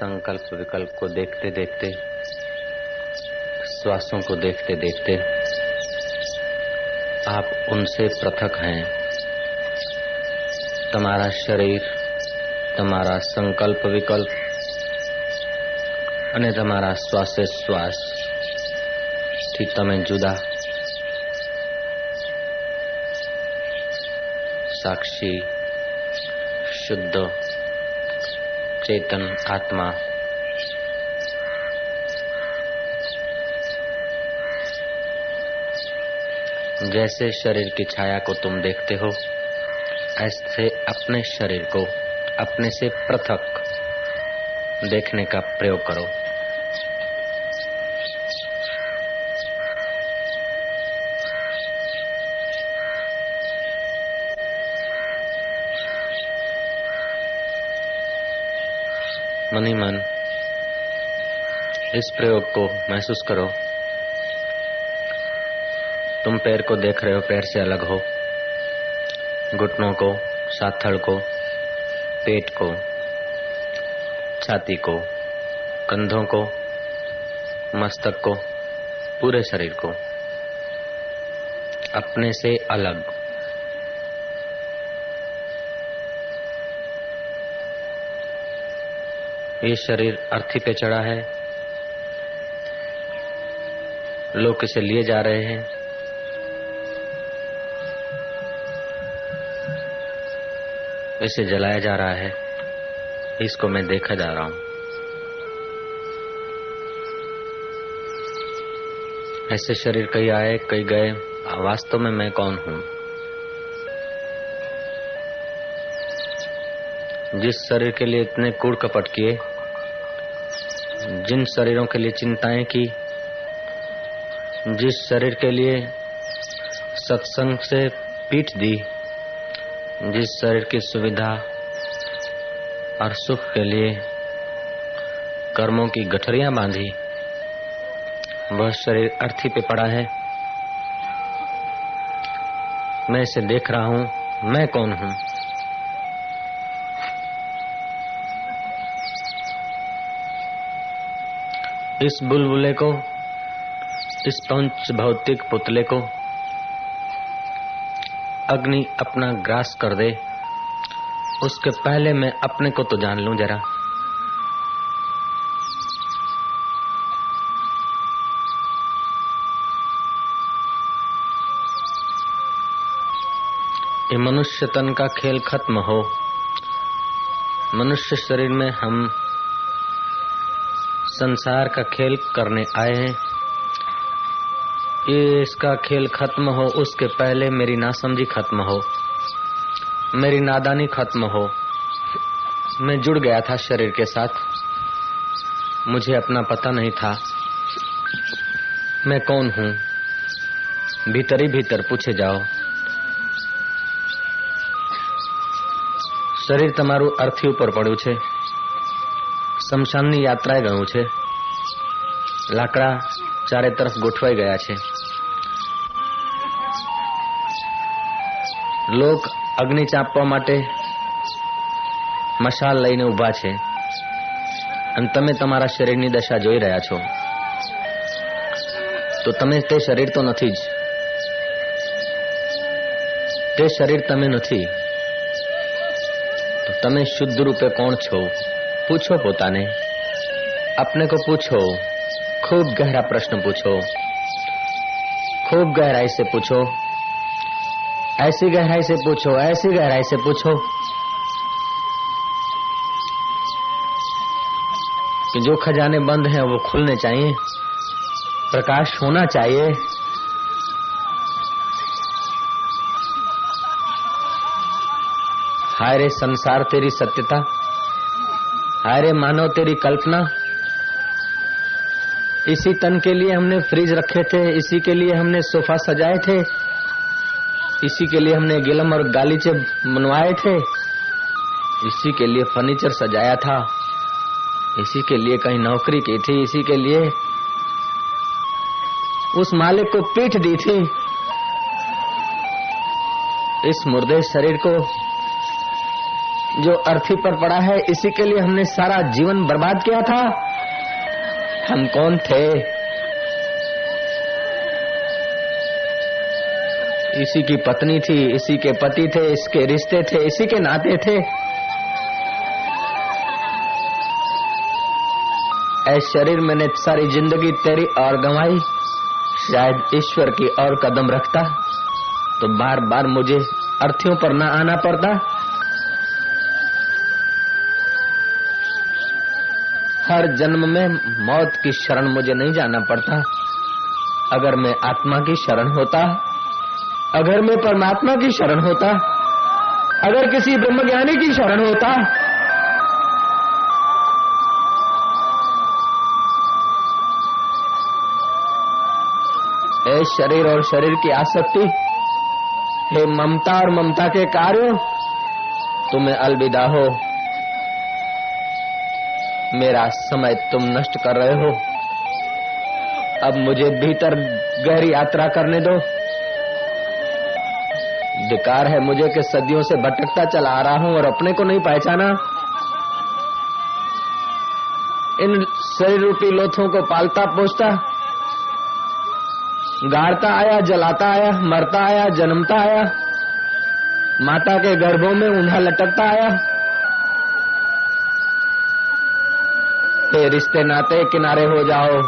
संकल्प विकल्प को देखते देखते, श्वासों को देखते देखते आप उनसे पृथक हैं। તમારા શરીર, તમારા સંકલ્પ વિકલ્પ અને તમારા શ્વાસે શ્વાસ થી તમે જુદા સાક્ષી शुद्ध चेतन आत्मा जैसे शरीर की छाया को तुम देखते हो, ऐसे अपने शरीर को अपने से पृथक देखने का प्रयोग करो। मन ही मन इस प्रयोग को महसूस करो। तुम पैर को देख रहे हो, पैर से अलग हो, घुटनों को, साथड़ को, पेट को, छाती को, कंधों को, मस्तक को, पूरे शरीर को अपने से अलग। ये शरीर अर्थी पे चढ़ा है, लोग इसे लिए जा रहे हैं। इसे जलाया जा रहा है, इसको मैं देखा जा रहा हूं। ऐसे शरीर कई आए कई गए, वास्तव में मैं कौन हूं? जिस शरीर के लिए इतने कूड़ कपट किए, जिन शरीरों के लिए चिंताएं की, जिस शरीर के लिए सत्संग से पीठ दी, जिस शरीर की सुविधा और सुख के लिए कर्मों की गठरियां बांधी, वह शरीर अर्थी पे पड़ा है। मैं इसे देख रहा हूं, मैं कौन हूं? इस बुलबुले को, इस पंच भौतिक पुतले को अग्नि अपना ग्रास कर दे, उसके पहले मैं अपने को तो जान लूं जरा। ये मनुष्य तन का खेल खत्म हो। मनुष्य शरीर में हम संसार का खेल करने आए हैं। ये इसका खेल खत्म हो, उसके पहले मेरी नासमझी खत्म हो, मेरी नादानी खत्म हो। मैं जुड़ गया था शरीर के साथ, मुझे अपना पता नहीं था मैं कौन हूं। भीतर ही भीतर पूछे जाओ। शरीर તમારું અર્થી ઉપર પડ્યું છે, શમશાનની યાત્રાએ ગયું છે, લાકડા ચારે તરફ ગોઠવાઈ ગયા છે, લોક અગ્નિ ચાપવા માટે મશાલ લઈને ઊભા છે અને તમે તમારા શરીરની દશા જોઈ રહ્યા છો, તો તમે તે શરીર તો નથી જ, તે શરીર તમે નથી, तो તમે शुद्ध रूपे कौन छो? पूछो पोताने, अपने को पूछो, खूब गहरा प्रश्न पूछो, खूब गहराई से पूछो, ऐसी गहराई से पूछो, ऐसी गहराई से पूछो कि जो खजाने बंद हैं वो खुलने चाहिए, प्रकाश होना चाहिए। हाय रे संसार तेरी सत्यता, हाय रे मानव तेरी कल्पना। इसी तन के लिए हमने फ्रिज रखे थे, इसी के लिए हमने सोफा सजाए थे, इसी के लिए हमने गिलम और गालीचे बनवाए थे, इसी के लिए फर्नीचर सजाया था, इसी के लिए कहीं नौकरी की थी, इसी के लिए उस मालिक को पीठ दी थी। इस मुर्दे शरीर को जो अर्थी पर पड़ा है, इसी के लिए हमने सारा जीवन बर्बाद किया था। हम कौन थे? इसी की पत्नी थी, इसी के पति थे, इसके रिश्ते थे, इसी के नाते थे। ऐ शरीर, मैंने सारी जिंदगी तेरी और गंवाई। शायद ईश्वर की और कदम रखता तो बार बार मुझे अर्थियों पर ना आना पड़ता। हर जन्म में मौत की शरण मुझे नहीं जाना पड़ता। अगर मैं आत्मा की शरण होता, अगर मैं परमात्मा की शरण होता, अगर किसी ब्रह्मज्ञानी की शरण होता, हे शरीर और शरीर की आसक्ति, हे ममता और ममता के कार्यों, तुम्हें अलविदा हो। मेरा समय तुम नष्ट कर रहे हो। अब मुझे भीतर गहरी यात्रा करने दो। धिक्कार है मुझे कि सदियों से भटकता चला आ रहा हूं और अपने को नहीं पहचाना। इन शरीर रूपी लोथों को पालता पोसता, गाड़ता आया, जलाता आया, मरता आया, जन्मता आया, माता के गर्भों में ऊंधा लटकता आया। हे रिश्ते नाते किनारे हो जाओ,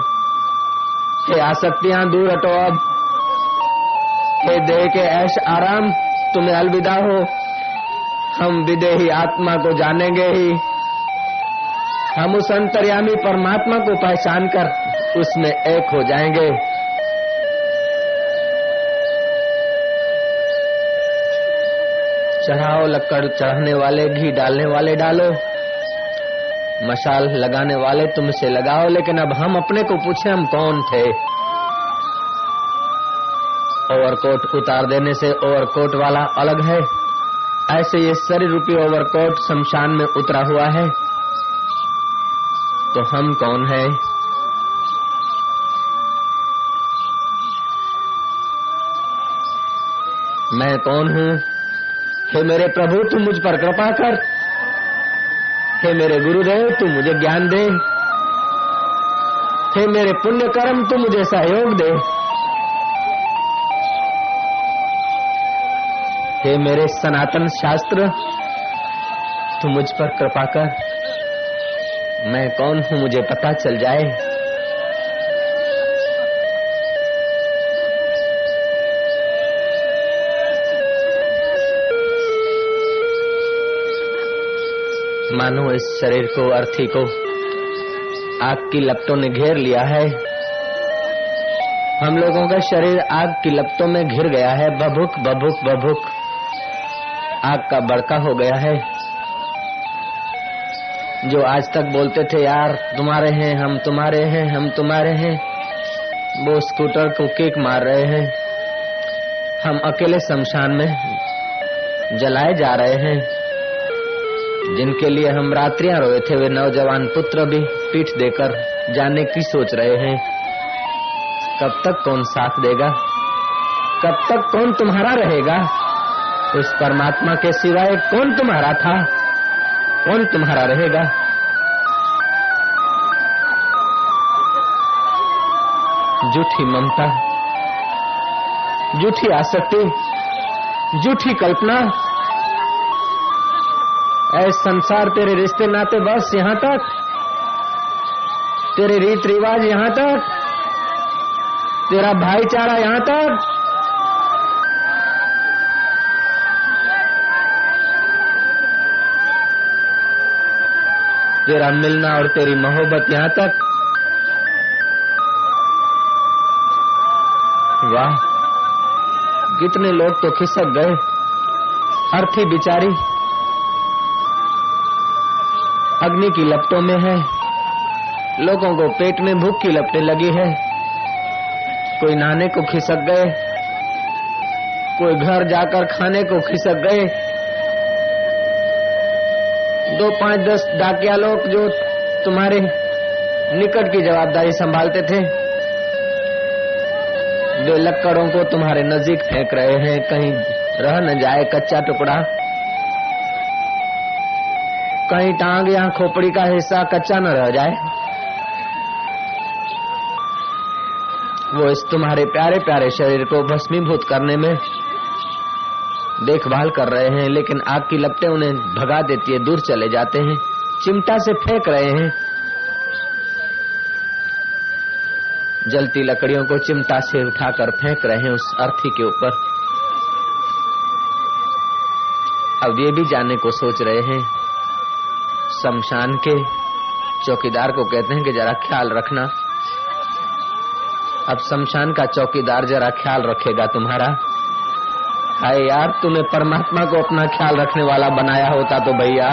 हे आसक्तियां दूर हटो। अब हे देह के ऐश आराम, तुम्हें अलविदा हो। हम विदेही आत्मा को जानेंगे ही। हम उस अंतर्यामी परमात्मा को पहचान कर उसमें एक हो जाएंगे। चढ़ाओ लक्कड़ चढ़ाने वाले, घी डालने वाले डालो, मशाल लगाने वाले तुमसे लगाओ। लेकिन अब हम अपने को पूछे, हम कौन थे? ओवरकोट उतार देने से ओवरकोट वाला अलग है, ऐसे ये शरीर रूपी ओवरकोट शमशान में उतरा हुआ है। तो हम कौन है? मैं कौन हूँ? हे मेरे प्रभु, तू मुझ पर कृपा कर। हे मेरे गुरुदेव, तू मुझे ज्ञान दे। हे मेरे पुण्य कर्म, तू मुझे सहयोग दे। हे मेरे सनातन शास्त्र, तू मुझ पर कृपा कर। मैं कौन हूँ मुझे पता चल जाए। मानो इस शरीर को, अर्थी को आग की लपटों ने घेर लिया है। हम लोगों का शरीर आग की लपटों में घिर गया है। बभुक बभुक बभुक आग का बड़का हो गया है। जो आज तक बोलते थे यार तुम्हारे हैं, हम तुम्हारे हैं, हम तुम्हारे हैं, वो स्कूटर को किक मार रहे हैं। हम अकेले शमशान में जलाए जा रहे हैं। जिनके लिए हम रात्रियां रोए थे, वे नौजवान पुत्र भी पीठ देकर जाने की सोच रहे हैं। कब तक कौन साथ देगा? कब तक कौन तुम्हारा रहेगा? उस परमात्मा के सिवाय कौन तुम्हारा था? कौन तुम्हारा रहेगा? झूठी ममता, झूठी आसक्ति, झूठी कल्पना। ऐ संसार, तेरे रिश्ते नाते बस यहाँ तक, तेरे रीत रिवाज यहाँ तक, तेरा भाईचारा यहाँ तक। तेरा मिलना और तेरी मोहब्बत यहाँ तक। वाह, कितने लोग तो खिसक गए। अर्थी बिचारी अग्नि की लपटों में है। लोगों को पेट में भूख की लपटें लगी है। कोई नहाने को खिसक गए, कोई घर जाकर खाने को खिसक गए। 2, 5, 10 डाकिया लोग जो तुम्हारे निकट की जवाबदारी संभालते थे, वे लक्कड़ों को तुम्हारे नजदीक फेंक रहे हैं, कहीं रह न जाए कच्चा टुकड़ा। कहीं टांग या खोपड़ी का हिस्सा कच्चा न रह जाए। वो इस तुम्हारे प्यारे प्यारे शरीर को भस्मीभूत करने में देखभाल कर रहे हैं, लेकिन आग की लपटें उन्हें भगा देती है, दूर चले जाते हैं, चिमटा से फेंक रहे हैं। जलती लकड़ियों को चिमटा से उठाकर फेंक रहे हैं उस अर्थी के ऊपर। अब ये भी जाने को सोच रहे हैं। शमशान के चौकीदार को कहते हैं कि जरा ख्याल रखना। अब शमशान का चौकीदार जरा ख्याल रखेगा तुम्हारा। हाय यार, तूने परमात्मा को अपना ख्याल रखने वाला बनाया होता तो भैया,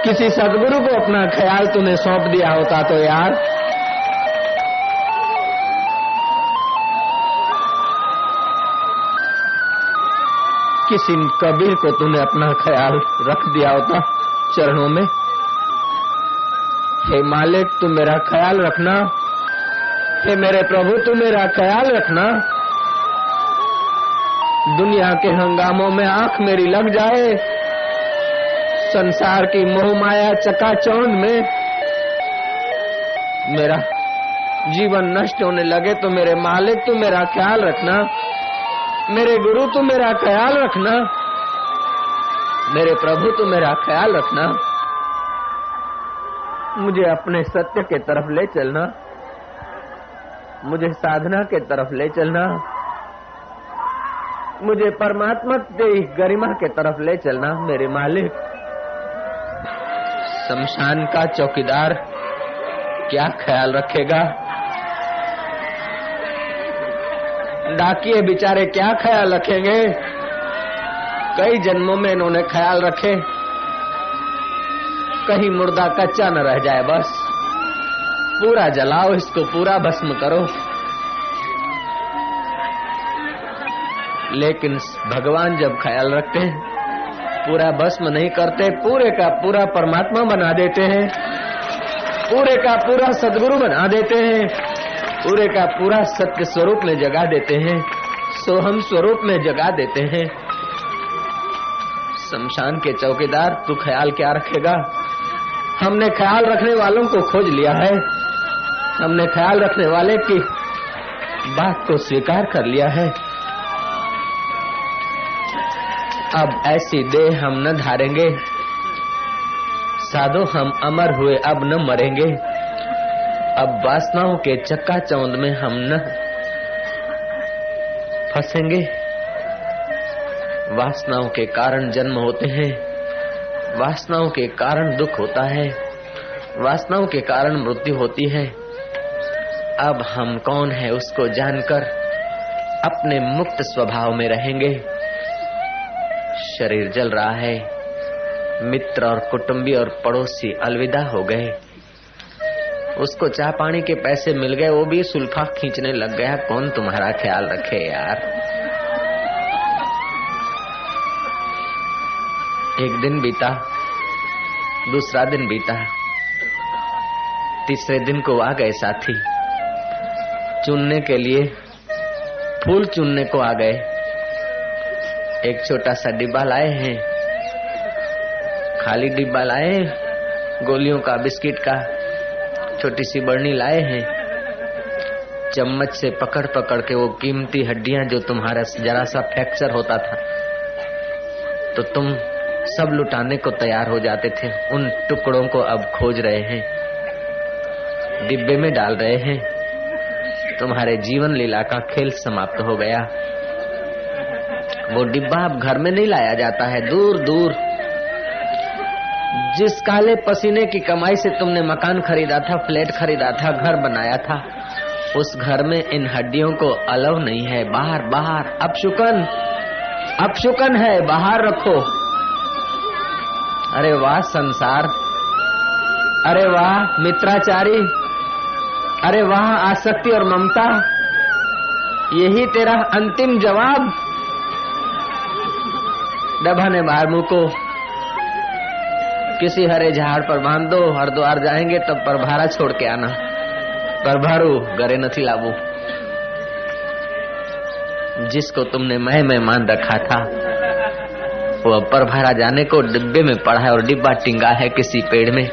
किसी सद्गुरु को अपना ख्याल तूने सौंप दिया होता तो यार। किसी कबीर को तूने अपना ख्याल रख दिया होता चरणों में। हे मालिक, तू मेरा ख्याल रखना। हे मेरे प्रभु, तू मेरा ख्याल रखना। दुनिया के हंगामों में आंख मेरी लग जाए, संसार की मोह माया चकाचौंध में मेरा जीवन नष्ट होने लगे तो मेरे मालिक तू मेरा ख्याल रखना। मेरे गुरु तू मेरा ख्याल रखना। मेरे प्रभु तू मेरा ख्याल रखना। मुझे अपने सत्य के तरफ ले चलना, मुझे साधना के तरफ ले चलना, मुझे परमात्मा की गरिमा के तरफ ले चलना मेरे मालिक। शमशान का चौकीदार क्या ख्याल रखेगा? डाकिये बेचारे क्या ख्याल रखेंगे? कई जन्मों में इन्होंने ख्याल रखे, कहीं मुर्दा कच्चा न रह जाए, बस पूरा जलाओ, इसको पूरा भस्म करो। लेकिन भगवान जब ख्याल रखते हैं, पूरा भस्म नहीं करते, पूरे का पूरा परमात्मा बना देते हैं, पूरे का पूरा सद्गुरु बना देते हैं, पूरे का पूरा सत्य स्वरूप में जगा देते हैं, सोहम स्वरूप में जगा देते हैं। शमशान के चौकीदार तू ख्याल क्या रखेगा? हमने ख्याल रखने वालों को खोज लिया है, हमने ख्याल रखने वाले की बात को स्वीकार कर लिया है। अब ऐसी देह हम न धारेंगे, साधो हम अमर हुए अब न मरेंगे। अब वासनाओं के चक्काचौंध में हम न फंसेंगे। वासनाओं के कारण जन्म होते हैं, वासनाओं के कारण दुख होता है, वासनाओं के कारण मृत्यु होती है। अब हम कौन है उसको जानकर अपने मुक्त स्वभाव में रहेंगे। शरीर जल रहा है, मित्र और कुटुंबी और पड़ोसी अलविदा हो गए। उसको चाय पानी के पैसे मिल गए, वो भी सुल्फा खींचने लग गया। कौन तुम्हारा ख्याल रखे यार? एक दिन बीता, दूसरा दिन बीता, तीसरे दिन को आ गए साथी चुनने के लिए, फूल चुनने को आ गए। एक छोटा सा डिब्बा लाए हैं, खाली डिब्बा लाए, गोलियों का, बिस्किट का, छोटी सी बरनी लाए हैं। चम्मच से पकड़ पकड़ के वो कीमती हड्डियां जो तुम्हारा जरा सा फ्रैक्चर होता था तो तुम सब लुटाने को तैयार हो जाते थे, उन टुकड़ों को अब खोज रहे हैं, डिब्बे में डाल रहे हैं। तुम्हारे जीवन लीला का खेल समाप्त हो गया। वो डिब्बा अब घर में नहीं लाया जाता है, दूर दूर। जिस काले पसीने की कमाई से तुमने मकान खरीदा था, फ्लैट खरीदा था, घर बनाया था, उस घर में इन हड्डियों को अलाउ नहीं है। बाहर बाहर अपशुकन, अपशुकन है, बाहर रखो। अरे वाह संसार, अरे वाह मित्राचारी, अरे वाह आसक्ति और ममता, यही तेरा अंतिम जवाब? डब्बा ने बाहर मुंह को किसी हरे झाड़ पर बांध दो, हरिद्वार जाएंगे तब परभारा छोड़ के आना, परभारू घरे नहीं लावू। जिसको तुमने मैं मान रखा था वो अपर भरा जाने को डिब्बे में पड़ा है और डिब्बा टिंगा है किसी पेड़ में,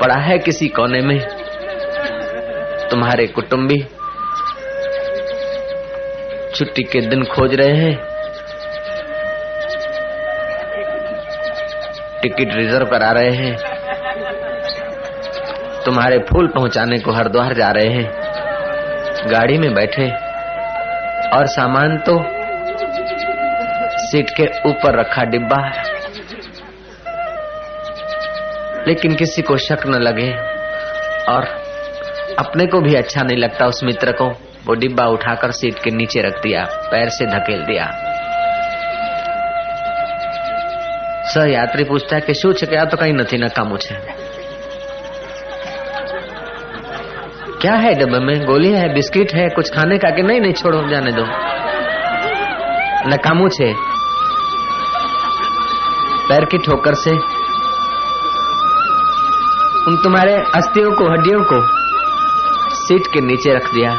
पड़ा है किसी कोने में। तुम्हारे कुटुंबी छुट्टी के दिन खोज रहे हैं, टिकट रिजर्व करा रहे हैं, तुम्हारे फूल पहुंचाने को हरिद्वार जा रहे हैं, गाड़ी में बैठे और सामान तो सीट के ऊपर रखा डिब्बा है, लेकिन किसी को शक न लगे और अपने को भी अच्छा नहीं लगता उस मित्र को। वो डिब्बा उठाकर सीट के नीचे रख दिया, पैर से धकेल दिया। सहयात्री पूछता है कि शू छे? क्या तो कहीं नहीं नकामू छे। क्या है डब्बे में? गोली है, बिस्किट है, कुछ खाने का? कि नहीं छोड़ो, जाने दो, नकामू छे। पैर की ठोकर से उन तुम्हारे अस्थियों को, हड्डियों को सीट के नीचे रख दिया।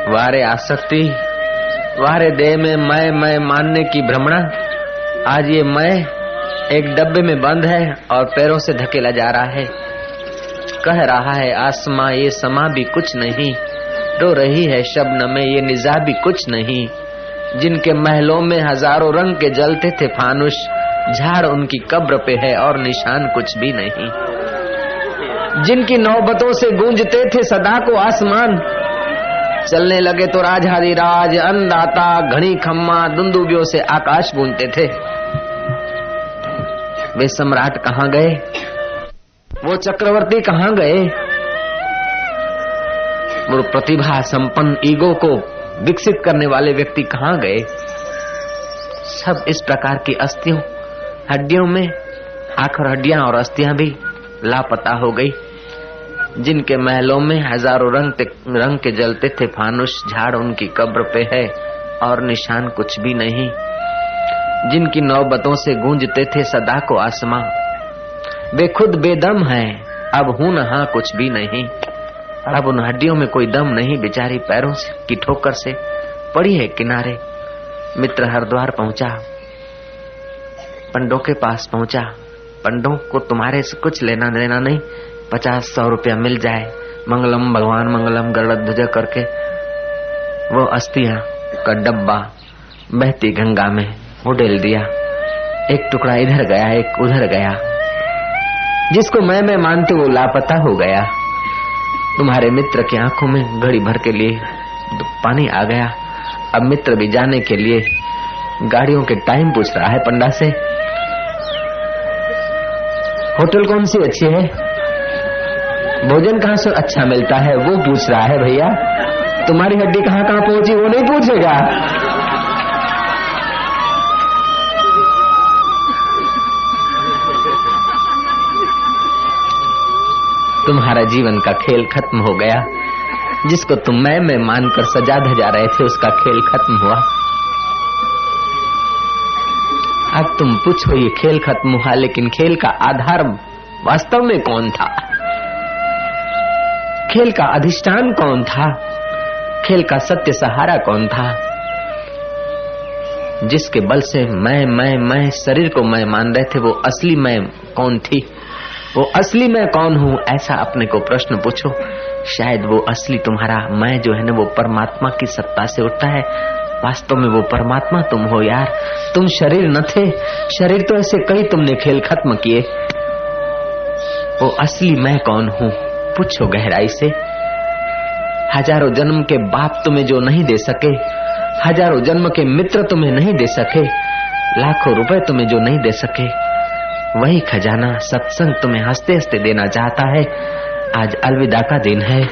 वारे आसक्ति, वारे देह में मैं मानने की भ्रमणा। आज ये मैं एक डब्बे में बंद है और पैरों से धकेला जा रहा है। कह रहा है आसमां ये समा भी कुछ नहीं, रो रही है शबनम में ये निज़ा भी कुछ नहीं। जिनके महलों में हजारों रंग के जलते थे फानुश, झाड़ उनकी कब्र पे है और निशान कुछ भी नहीं। जिनकी नौबतों से गूंजते थे सदा को आसमान, चलने लगे तो राजाधिराज अन्नदाता घड़ी खम्मा दुंदुबियों से आकाश गूंजते थे। वे सम्राट कहाँ गए? वो चक्रवर्ती कहाँ गए? वो प्रतिभा संपन्न ईगो को विकसित करने वाले व्यक्ति कहाँ गए? सब इस प्रकार की अस्थियों, हड्डियों में आखिर हड्डियां और अस्थियां भी लापता हो गई। जिनके महलों में हजारों रंग के जलते थे फानुश, झाड़ उनकी कब्र पे है और निशान कुछ भी नहीं। जिनकी नौबतों से गूंजते थे सदा को आसमां, वे खुद बेदम हैं, अब हूं नहा कुछ भी नहीं। अब उन हड्डियों में कोई दम नहीं, बेचारी पैरों की ठोकर से पड़ी है किनारे। मित्र हरिद्वार पहुंचा, पंडों के पास पहुंचा। पंडों को तुम्हारे से कुछ लेना देना नहीं, 50-100 रुपया मिल जाए, मंगलम भगवान मंगलम गरुड़ ध्वज करके वो अस्थियां का डब्बा बहती गंगा में उड़ेल दिया। एक टुकड़ा इधर गया, एक उधर गया। जिसको मैं मानते वो लापता हो गया। तुम्हारे मित्र की आंखों में घड़ी भर के लिए पानी आ गया। अब मित्र भी जाने के लिए गाड़ियों के टाइम पूछ रहा है पंडा से। होटल कौन सी अच्छी है, भोजन कहाँ से अच्छा मिलता है, वो पूछ रहा है। भैया तुम्हारी हड्डी कहाँ कहाँ पहुंची वो नहीं पूछेगा। तुम्हारा जीवन का खेल खत्म हो गया। जिसको तुम मैं मानकर सजा धजा रहे थे उसका खेल खत्म हुआ। अब तुम पूछो ये खेल खत्म हुआ, लेकिन खेल का आधार वास्तव में कौन था? खेल का अधिष्ठान कौन था? खेल का सत्य सहारा कौन था? जिसके बल से मैं शरीर को मैं मान रहे थे, वो असली मैं कौन थी? वो असली मैं कौन हूँ? ऐसा अपने को प्रश्न पूछो। शायद वो असली तुम्हारा मैं जो है ना, वो परमात्मा की सत्ता से उठता है। वास्तव में वो परमात्मा तुम हो यार, तुम शरीर न थे। शरीर तो ऐसे कई तुमने खेल खत्म किए। वो असली मैं कौन हूँ पूछो गहराई से। हजारों जन्म के बाप तुम्हें जो नहीं दे सके, हजारों जन्म के मित्र तुम्हें नहीं दे सके, लाखों रुपए तुम्हें जो नहीं दे सके, वही खजाना सत्संग तुम्हें हंसते हंसते देना चाहता है। आज अलविदा का दिन है।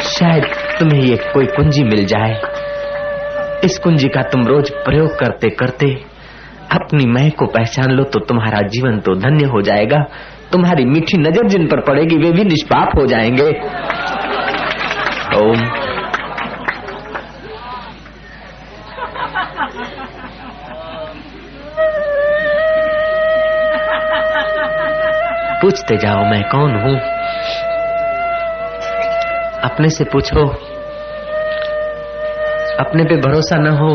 शायद तुम्हें ये कोई कुंजी मिल जाए। इस कुंजी का तुम रोज प्रयोग करते करते अपनी मैं को पहचान लो तो तुम्हारा जीवन तो धन्य हो जाएगा। तुम्हारी मीठी नजर जिन पर पड़ेगी वे भी निष्पाप हो जाएंगे। ओम। पूछते जाओ मैं कौन हूँ। अपने से पूछो, अपने पे भरोसा न हो,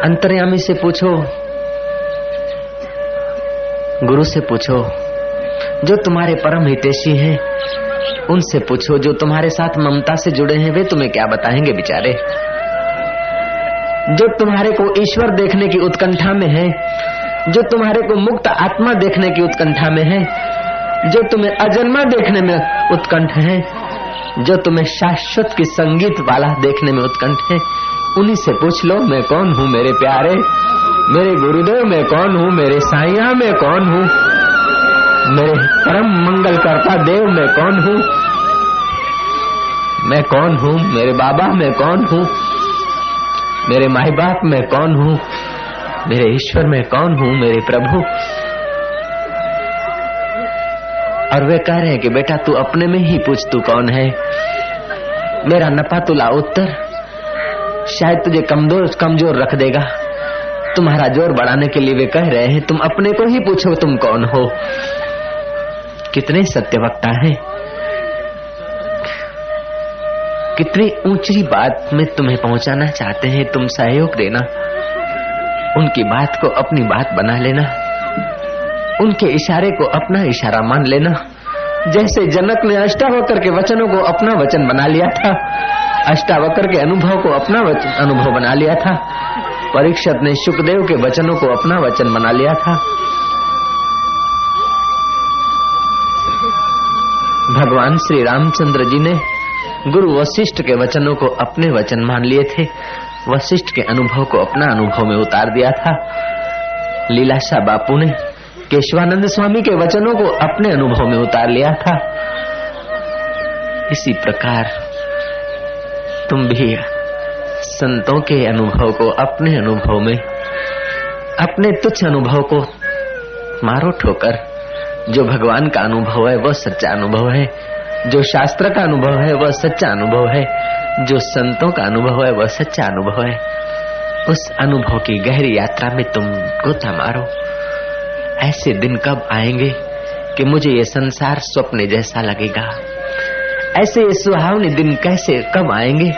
अंतर्यामी से पूछो, गुरु से पूछो, जो तुम्हारे परम हितैषी हैं उनसे पूछो, जो तुम्हारे साथ ममता से जुड़े हैं वे तुम्हें क्या बताएंगे बेचारे। जो तुम्हारे को ईश्वर देखने की उत्कंठा में है, जो तुम्हारे को मुक्त आत्मा देखने की उत्कंठा में है, जो तुम्हें अजन्मा देखने में उत्कंठ है, जो तुम्हें शाश्वत की संगीत वाला देखने में उत्कंठ है, उन्हीं से पूछ लो मैं कौन हूँ मेरे प्यारे, मेरे गुरुदेव मैं कौन हूँ, मेरे साईया मैं कौन हूँ, मेरे परम मंगल करता देव मैं कौन हूँ, मैं कौन हूँ, मेरे बाबा मैं कौन हूँ, मेरे माई बाप मैं कौन हूँ, मेरे ईश्वर मैं कौन हूँ, मेरे प्रभु। और वे कह रहे हैं कि बेटा तू अपने में ही पूछ तू कौन है। मेरा नपा तुला उत्तर शायद तुझे कमजोर रख देगा। तुम्हारा जोर बढ़ाने के लिए वे कह रहे हैं तुम अपने को ही पूछो तुम कौन हो। कितने सत्यवक्ता हैं, कितनी ऊंची बात में तुम्हें पहुंचाना चाहते हैं। तुम सहयोग देना, उनकी बात को अपनी बात बना लेना, उनके इशारे को अपना इशारा मान लेना। जैसे जनक ने अष्टावक्र के वचनों को अपना वचन बना लिया था, अष्टावक्र के अनुभव को अपना अनुभव बना लिया था, परीक्षित ने शुकदेव के वचनों को अपना वचन बना लिया था। भगवान श्री रामचंद्र जी ने गुरु वशिष्ठ के वचनों को अपने वचन मान लिए थे, वशिष्ठ के अनुभव को अपना अनुभव में उतार दिया था। लीलाशाह बापू ने केशवानंद स्वामी के वचनों को अपने अनुभव में उतार लिया था। इसी प्रकार तुम भी संतों के अनुभव को अपने अनुभव में, अपने तुच्छ अनुभव को मारो ठोकर। जो भगवान का अनुभव है वह सच्चा अनुभव है, जो शास्त्र का अनुभव है वह सच्चा अनुभव है, जो संतों का अनुभव है वह सच्चा अनुभव है। उस अनुभव की गहरी यात्रा में तुम गोता मारो। ऐसे दिन कब आएंगे कि मुझे ये संसार स्वप्न जैसा लगेगा। ऐसे ये सुहावने दिन कैसे कब आएंगे।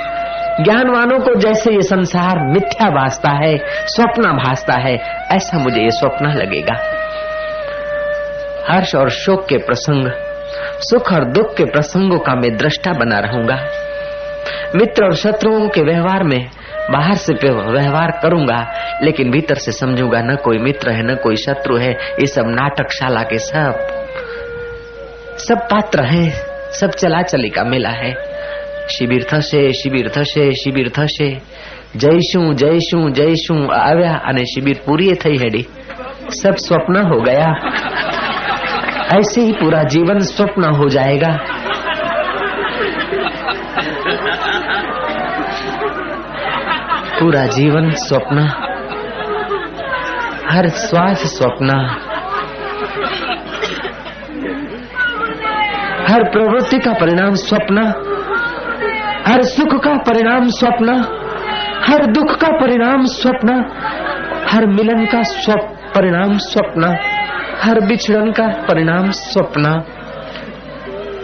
ज्ञानवानों को जैसे ये संसार मिथ्या भासता है, स्वप्न भासता है, ऐसा मुझे ये स्वप्न लगेगा। हर्ष और शोक के प्रसंग, सुख और दुख के प्रसंगों का मैं दृष्टा बना रहूंगा। मित्र और शत्रुओं के व्यवहार में बाहर से व्यवहार करूंगा, लेकिन भीतर से समझूंगा न कोई मित्र है न कोई शत्रु है। ये सब नाटकशाला के सब पात्र हैं, सब चला चली का मेला है। शिबिर थशे, शिबिर थशे, शिबिर थशे, जयशु जयशु जयशु आव्या अने शिबिर पूरी थई हेडी। सब स्वप्न हो गया। ऐसे ही पूरा जीवन स्वप्न हो जाएगा। पूरा जीवन स्वप्न, हर श्वास स्वप्न, हर प्रवृत्ति का परिणाम स्वप्न, हर सुख का परिणाम स्वप्न, हर दुख का परिणाम स्वप्न, हर मिलन का परिणाम स्वप्न, हर बिछड़न का परिणाम स्वप्न।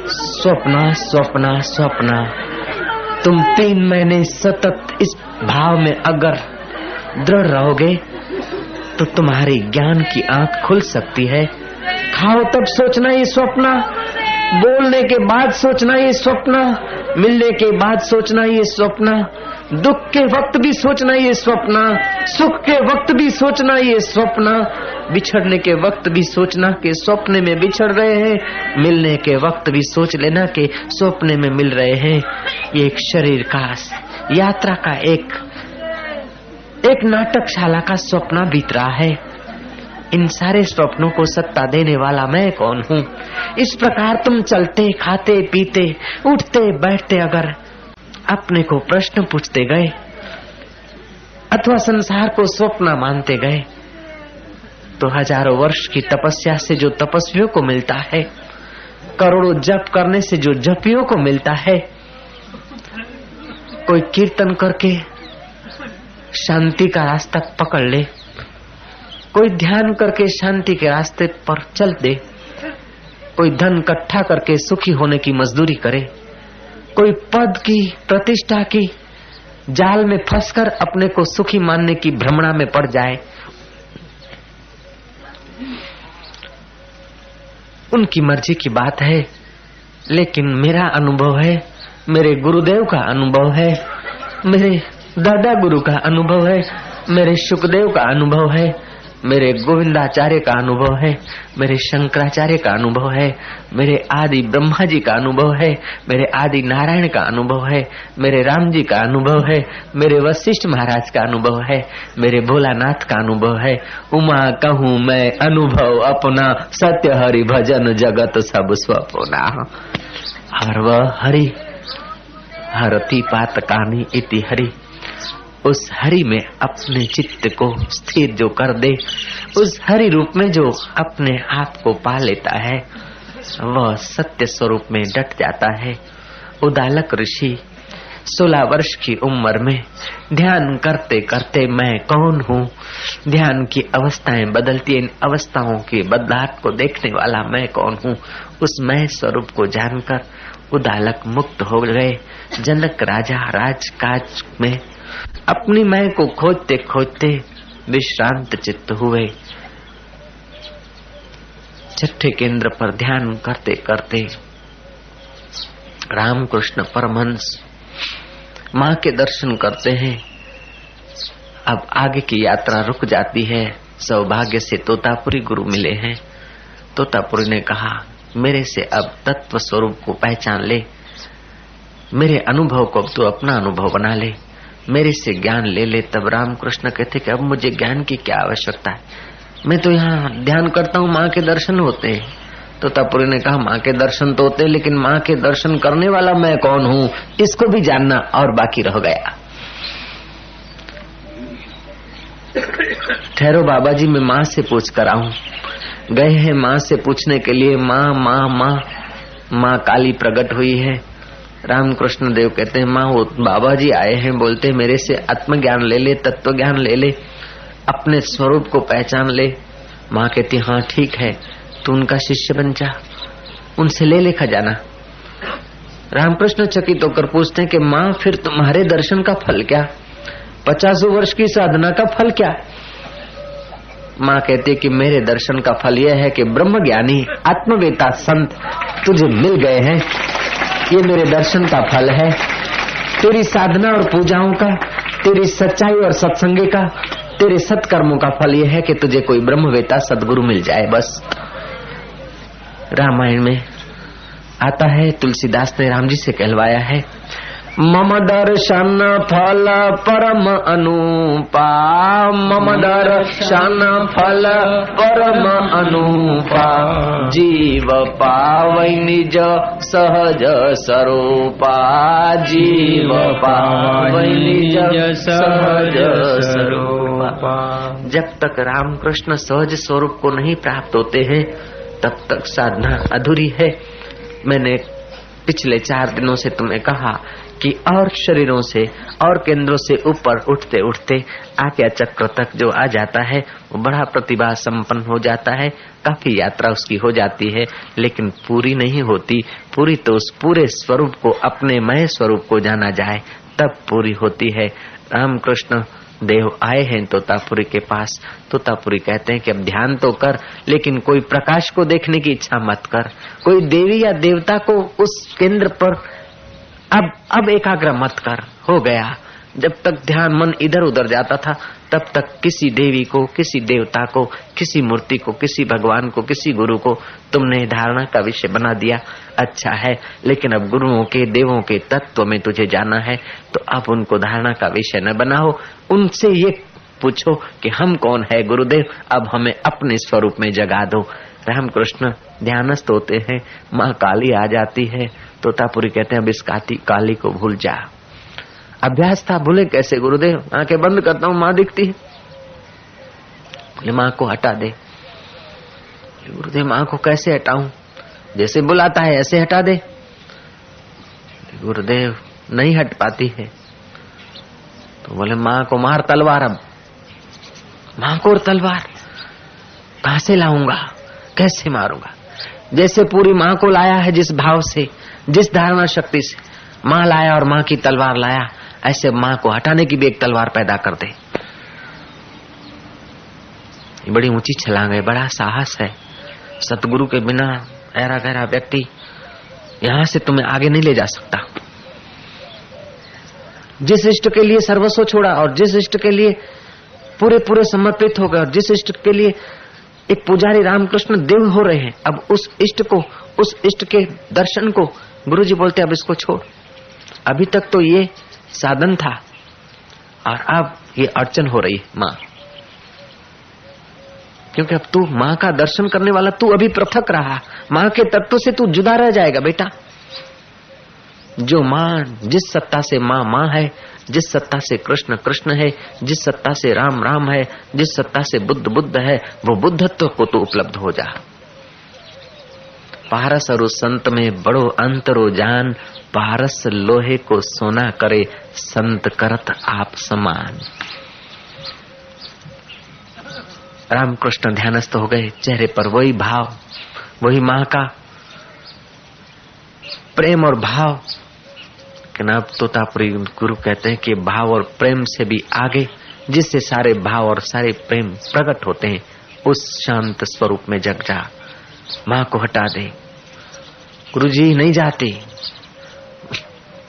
स्वप्न स्वप्न स्वप्न। तुम 3 महीने सतत इस भाव में अगर दृढ़ रहोगे तो तुम्हारी ज्ञान की आंख खुल सकती है। खाओ तब सोचना ये स्वप्न, बोलने के बाद सोचना ये स्वप्न, मिलने के बाद सोचना ये स्वप्न, दुख के वक्त भी सोचना ये स्वप्न, सुख के वक्त भी सोचना ये स्वप्न, बिछड़ने के वक्त भी सोचना के स्वप्ने में बिछड़ रहे हैं, मिलने के वक्त भी सोच लेना के स्वप्ने में मिल रहे हैं। ये एक शरीर का यात्रा का एक नाटकशाला का स्वप्न बीत रहा है। इन सारे स्वप्नों को सत्ता देने वाला मैं कौन हूँ। इस प्रकार तुम चलते खाते पीते उठते बैठते अगर अपने को प्रश्न पूछते गए अथवा संसार को स्वप्न मानते गए तो हजारों वर्ष की तपस्या से जो तपस्वियों को मिलता है, करोड़ों जप करने से जो जपियों को मिलता है, कोई कीर्तन करके शांति का रास्ता पकड़ ले, कोई ध्यान करके शांति के रास्ते पर चल दे, कोई धन इकट्ठा करके सुखी होने की मजदूरी करे, कोई पद की प्रतिष्ठा की जाल में फंसकर अपने को सुखी मानने की भ्रमणा में पड़ जाए, उनकी मर्जी की बात है। लेकिन मेरा अनुभव है, मेरे गुरुदेव का अनुभव है, मेरे दादा गुरु का अनुभव है, मेरे सुखदेव का अनुभव है, मेरे गोविंदाचार्य का अनुभव है, मेरे शंकराचार्य का अनुभव है, मेरे आदि ब्रह्मा जी का अनुभव है, मेरे आदि नारायण का अनुभव है, मेरे राम जी का अनुभव है, मेरे वशिष्ठ महाराज का अनुभव है, मेरे भोलानाथ का अनुभव है। उमा कहूँ मैं अनुभव अपना, सत्य हरि भजन जगत सब स्वपुना। और वह हरि हरति पातकानी इति हरि, उस हरि में अपने चित्त को स्थिर जो कर दे, उस हरि रूप में जो अपने आप को पा लेता है, वह सत्य स्वरूप में डट जाता है। उदालक ऋषि 16 वर्ष की उम्र में ध्यान करते करते मैं कौन हूँ, ध्यान की अवस्थाएं बदलती, इन अवस्थाओं के बदलाव को देखने वाला मैं कौन हूँ, उस मैं स्वरूप को जानकर उदालक मुक्त हो गए। जनक राजा राजकाज में अपनी मैं को खोजते खोजते विश्रांत चित्त हुए। छठे केंद्र पर ध्यान करते करते रामकृष्ण परमहंस माँ के दर्शन करते हैं। अब आगे की यात्रा रुक जाती है। सौभाग्य से तोतापुरी गुरु मिले हैं। तोतापुरी ने कहा, मेरे से अब तत्व स्वरूप को पहचान ले, मेरे अनुभव को अब तू अपना अनुभव बना ले, मेरे से ज्ञान ले ले। तब रामकृष्ण कहते कि अब मुझे ज्ञान की क्या आवश्यकता है, मैं तो यहाँ ध्यान करता हूँ, माँ के दर्शन होते हैं। तो तपुरी ने कहा, माँ के दर्शन तो होते, लेकिन माँ के दर्शन करने वाला मैं कौन हूँ, इसको भी जानना और बाकी रह गया। ठहरो बाबा जी, मैं माँ से पूछ कर आऊं। गए हैं माँ से पूछने के लिए। माँ माँ माँ माँ काली प्रकट हुई है। रामकृष्ण देव कहते हैं, माँ वो बाबा जी आए हैं, बोलते मेरे से आत्मज्ञान ले ले, तत्व ज्ञान ले ले, अपने स्वरूप को पहचान ले। माँ कहती, हाँ ठीक है, तू उनका शिष्य बन जा, उनसे ले ले खजाना। रामकृष्ण चकित होकर पूछते हैं कि माँ फिर तुम्हारे दर्शन का फल क्या, 50 वर्ष की साधना का फल क्या? माँ कहती है कि मेरे दर्शन का फल यह है कि ब्रह्म ज्ञानी आत्मवेता संत तुझे मिल गए हैं, ये मेरे दर्शन का फल है। तेरी साधना और पूजाओं का, तेरी सच्चाई और सत्संगे का, तेरे सत्कर्मों का फल यह है कि तुझे कोई ब्रह्मवेता सदगुरु मिल जाए, बस। रामायण में आता है, तुलसीदास ने राम जी से कहलवाया है, मम दर्शन फल परम अनुपा, मम दर्शन फल परम अनुपा, जीव पावै निज सहज स्वरूपा, जीव पावै निज सहज स्वरूपा। जब तक रामकृष्ण सहज स्वरूप को नहीं प्राप्त होते हैं, तब तक साधना अधूरी है। मैंने पिछले 4 दिनों से तुम्हें कहा कि और शरीरों से और केंद्रों से ऊपर उठते उठते आज्ञा चक्र तक जो आ जाता है, वो बड़ा प्रतिभा संपन्न हो जाता है। काफी यात्रा उसकी हो जाती है, लेकिन पूरी नहीं होती। पूरी तो उस पूरे स्वरूप को, अपने मय स्वरूप को जाना जाए, तब पूरी होती है। रामकृष्ण देव आए हैं तोतापुरी के पास। तोतापुरी कहते हैं कि अब ध्यान तो कर, लेकिन कोई प्रकाश को देखने की इच्छा मत कर, कोई देवी या देवता को उस केंद्र पर अब एकाग्र मत कर। हो गया। जब तक ध्यान मन इधर उधर जाता था, तब तक किसी देवी को, किसी देवता को, किसी मूर्ति को, किसी भगवान को, किसी गुरु को तुमने धारणा का विषय बना दिया। अच्छा है, लेकिन अब गुरुओं के, देवों के तत्व में तुझे जाना है, तो अब उनको धारणा का विषय न बनाओ। उनसे ये पूछो कि हम कौन है गुरुदेव, अब हमें अपने स्वरूप में जगा दो। रामकृष्ण ध्यानस्थ होते हैं, माँ काली आ जाती है। तोतापुरी कहते हैं, अब इस काली को भूल जा। अभ्यास था, भूले कैसे गुरुदेव? आंखें बंद करता हूँ, माँ दिखती है। बोले माँ को हटा दे। गुरुदेव माँ को कैसे हटाऊं? जैसे बुलाता है ऐसे हटा दे। गुरुदेव नहीं हट पाती है। तो बोले माँ को मार तलवार। अब माँ को और तलवार। कहां से लाऊंगा, कैसे मारूंगा। जैसे पूरी माँ को लाया है जिस भाव से, जिस धारणा शक्ति से, माँ लाया और माँ की तलवार लाया, ऐसे माँ को हटाने की भी एक तलवार पैदा कर दे। बड़ी ऊंची छलांग है, बड़ा साहस है। सतगुरु के बिना ऐरा गहरा व्यक्ति यहां से तुम्हें आगे नहीं ले जा सकता। जिस इष्ट के लिए सर्वस्व छोड़ा और जिस इष्ट के लिए पूरे पूरे समर्पित हो गए और जिस इष्ट के लिए एक पुजारी रामकृष्ण देव हो रहे हैं, अब उस इष्ट को, उस इष्ट के दर्शन को गुरुजी बोलते अब इसको छोड़। अभी तक तो ये साधन था और अब ये अड़चन हो रही है माँ, क्योंकि अब तू माँ का दर्शन करने वाला तू अभी पृथक रहा, माँ के तत्व से तू जुदा रह जाएगा बेटा। जो माँ, जिस सत्ता से माँ माँ है, जिस सत्ता से कृष्ण कृष्ण है, जिस सत्ता से राम राम है, जिस सत्ता से बुद्ध बुद्ध है, वो बुद्धत्व को तो उपलब्ध हो जा। पारस और संत में बड़ो अंतरो जान, पारस लोहे को सोना करे, संत करत आप समान। रामकृष्ण ध्यानस्थ हो गए, चेहरे पर वही भाव, वही माँ का प्रेम और भाव। कि ना तोतापुरी गुरु कहते हैं कि भाव और प्रेम से भी आगे, जिससे सारे भाव और सारे प्रेम प्रकट होते हैं, उस शांत स्वरूप में जग जा। माँ को हटा दे। गुरुजी नहीं जाते,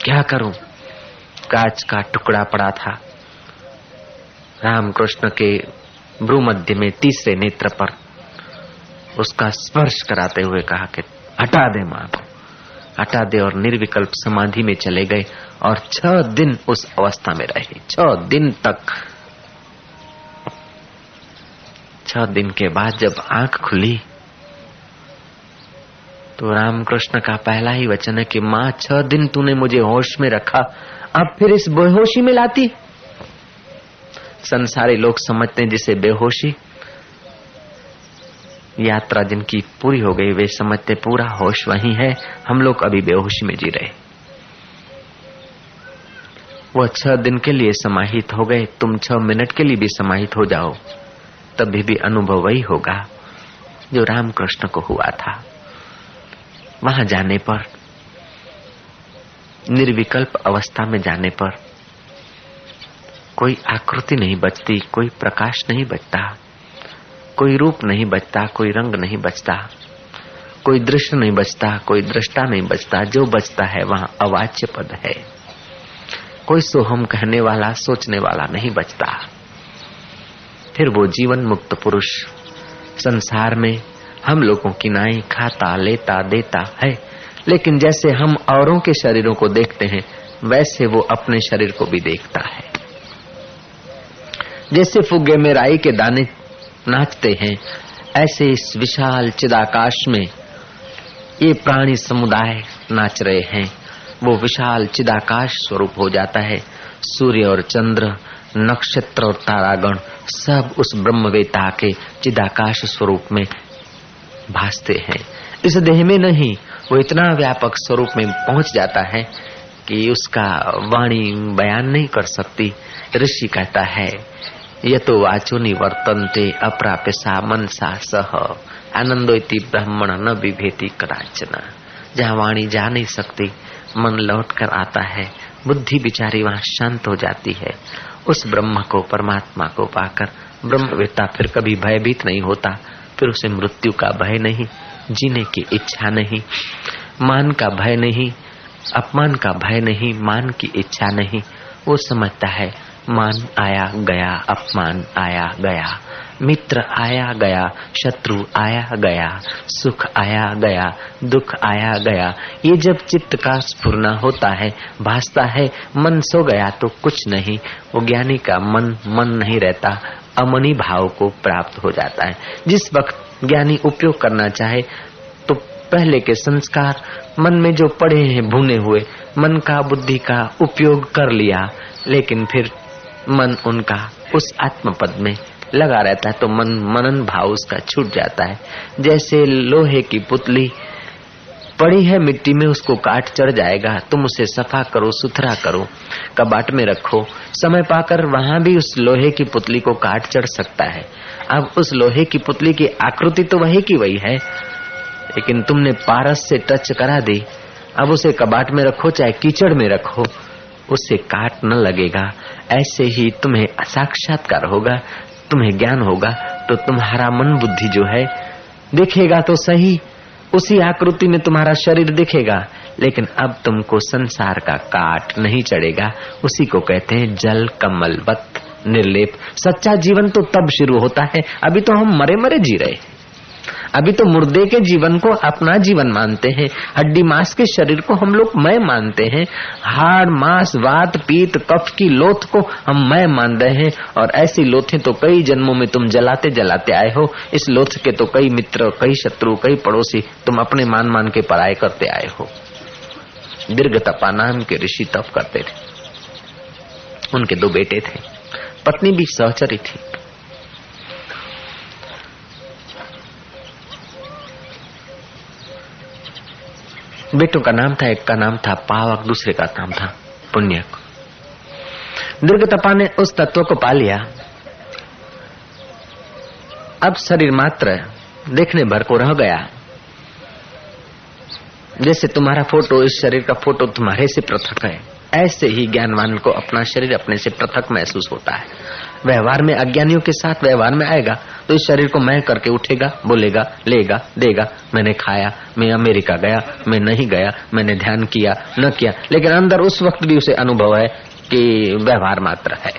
क्या करूं। कांच का टुकड़ा पड़ा था रामकृष्ण के भ्रूमध्य में, तीसरे नेत्र पर। उसका स्पर्श कराते हुए कहा कि हटा दे माँ को, हटा दे। और निर्विकल्प समाधि में चले गए और 6 दिन उस अवस्था में रहे, 6 दिन तक। 6 दिन के बाद जब आंख खुली तो रामकृष्ण का पहला ही वचन है कि माँ 6 दिन तूने मुझे होश में रखा, अब फिर इस बेहोशी में लाती। संसारी लोग समझते हैं जिसे बेहोशी, यात्रा जिनकी पूरी हो गई वे समझते पूरा होश वहीं है, हम लोग अभी बेहोशी में जी रहे। वो 6 दिन के लिए समाहित हो गए, तुम 6 मिनट के लिए भी समाहित हो जाओ, तभी भी अनुभव वही होगा जो रामकृष्ण को हुआ था। वहां जाने पर, निर्विकल्प अवस्था में जाने पर कोई आकृति नहीं बचती, कोई प्रकाश नहीं बचता, कोई रूप नहीं बचता, कोई रंग नहीं बचता, कोई दृश्य नहीं बचता, कोई दृष्टा नहीं बचता। जो बचता है वहां अवाच्य पद है। कोई सोहम कहने वाला, सोचने वाला नहीं बचता। फिर वो जीवन मुक्त पुरुष संसार में हम लोगों की नाई खाता, लेता, देता है, लेकिन जैसे हम औरों के शरीरों को देखते हैं वैसे वो अपने शरीर को भी देखता है। जैसे फुग्गे में राई के दाने नाचते हैं, ऐसे इस विशाल चिदाकाश में ये प्राणी समुदाय नाच रहे हैं। वो विशाल चिदाकाश स्वरूप हो जाता है। सूर्य और चंद्र, नक्षत्र और तारागण सब उस ब्रह्मवेता के चिदाकाश स्वरूप में भासते हैं। इस देह में नहीं, वो इतना व्यापक स्वरूप में पहुंच जाता है कि उसका वाणी बयान नहीं कर सकती। ऋषि कहता है यतो वाचो निवर्तन्ते अप्राप्यसा मनसा सह आनंदोति ब्रह्मण न विभेति कदाचन। जहाँ वाणी जा नहीं सकती, मन लौट कर आता है, बुद्धि बिचारी वहाँ शांत हो जाती है। उस ब्रह्म को, परमात्मा को पाकर ब्रह्मवेत्ता फिर कभी भयभीत नहीं होता। फिर उसे मृत्यु का भय नहीं, जीने की इच्छा नहीं, मान का भय नहीं, अपमान का भय नहीं, मान की इच्छा नहीं। वो समझता है मान आया गया, अपमान आया गया, मित्र आया गया, शत्रु आया गया, सुख आया गया, दुख आया गया। ये जब चित्त का स्फुरना होता है, भासता है मन सो गया तो कुछ नहीं। वो ज्ञानी का मन नहीं रहता, अमनी भाव को प्राप्त हो जाता है। जिस वक्त ज्ञानी उपयोग करना चाहे तो पहले के संस्कार मन में जो पड़े हैं भुने हुए, मन का, बुद्धि का उपयोग कर लिया, लेकिन फिर मन उनका उस आत्मपद में लगा रहता है तो मनन भाव उसका छूट जाता है। जैसे लोहे की पुतली पड़ी है मिट्टी में, उसको काट चढ़ जाएगा, तुम उसे सफा करो, सुथरा करो, कबाट में रखो, समय पाकर वहां भी उस लोहे की पुतली को काट चढ़ सकता है। अब उस लोहे की पुतली की आकृति तो वही की वही है, लेकिन तुमने पारस से टच करा दी। अब उसे कबाट में रखो चाहे कीचड़ में रखो, उससे काट न लगेगा। ऐसे ही तुम्हें साक्षात्कार होगा, तुम्हें ज्ञान होगा, तो तुम्हारा मन बुद्धि जो है दिखेगा तो सही, उसी आकृति में तुम्हारा शरीर दिखेगा, लेकिन अब तुमको संसार का काट नहीं चढ़ेगा। उसी को कहते हैं जल कमलवत निर्लेप। सच्चा जीवन तो तब शुरू होता है, अभी तो हम मरे मरे जी रहे हैं, अभी तो मुर्दे के जीवन को अपना जीवन मानते हैं, हड्डी मांस के शरीर को हम लोग मैं मानते हैं, हाड़ मांस वात पीत कफ की लोथ को हम मैं मान रहे हैं। और ऐसी लोथें तो कई जन्मों में तुम जलाते जलाते आए हो। इस लोथ के तो कई मित्र, कई शत्रु, कई पड़ोसी तुम अपने मान मान के पराये करते आए हो। दीर्घ तपा नाम के ऋषि तप करते थे, उनके 2 बेटे थे, पत्नी भी सहचरी थी। बेटों का नाम था, एक का नाम था पावक, दूसरे का नाम था पुण्यक। दीर्घ तपा ने उस तत्व को पा लिया। अब शरीर मात्र देखने भर को रह गया। जैसे तुम्हारा फोटो इस शरीर का फोटो तुम्हारे से पृथक है, ऐसे ही ज्ञानवान को अपना शरीर अपने से पृथक महसूस होता है। व्यवहार में अज्ञानियों के साथ व्यवहार में आएगा तो इस शरीर को मैं करके उठेगा, बोलेगा, लेगा, देगा। मैंने खाया, मैं अमेरिका गया, मैं नहीं गया, मैंने ध्यान किया, न किया, लेकिन अंदर उस वक्त भी उसे अनुभव है कि व्यवहार मात्र है।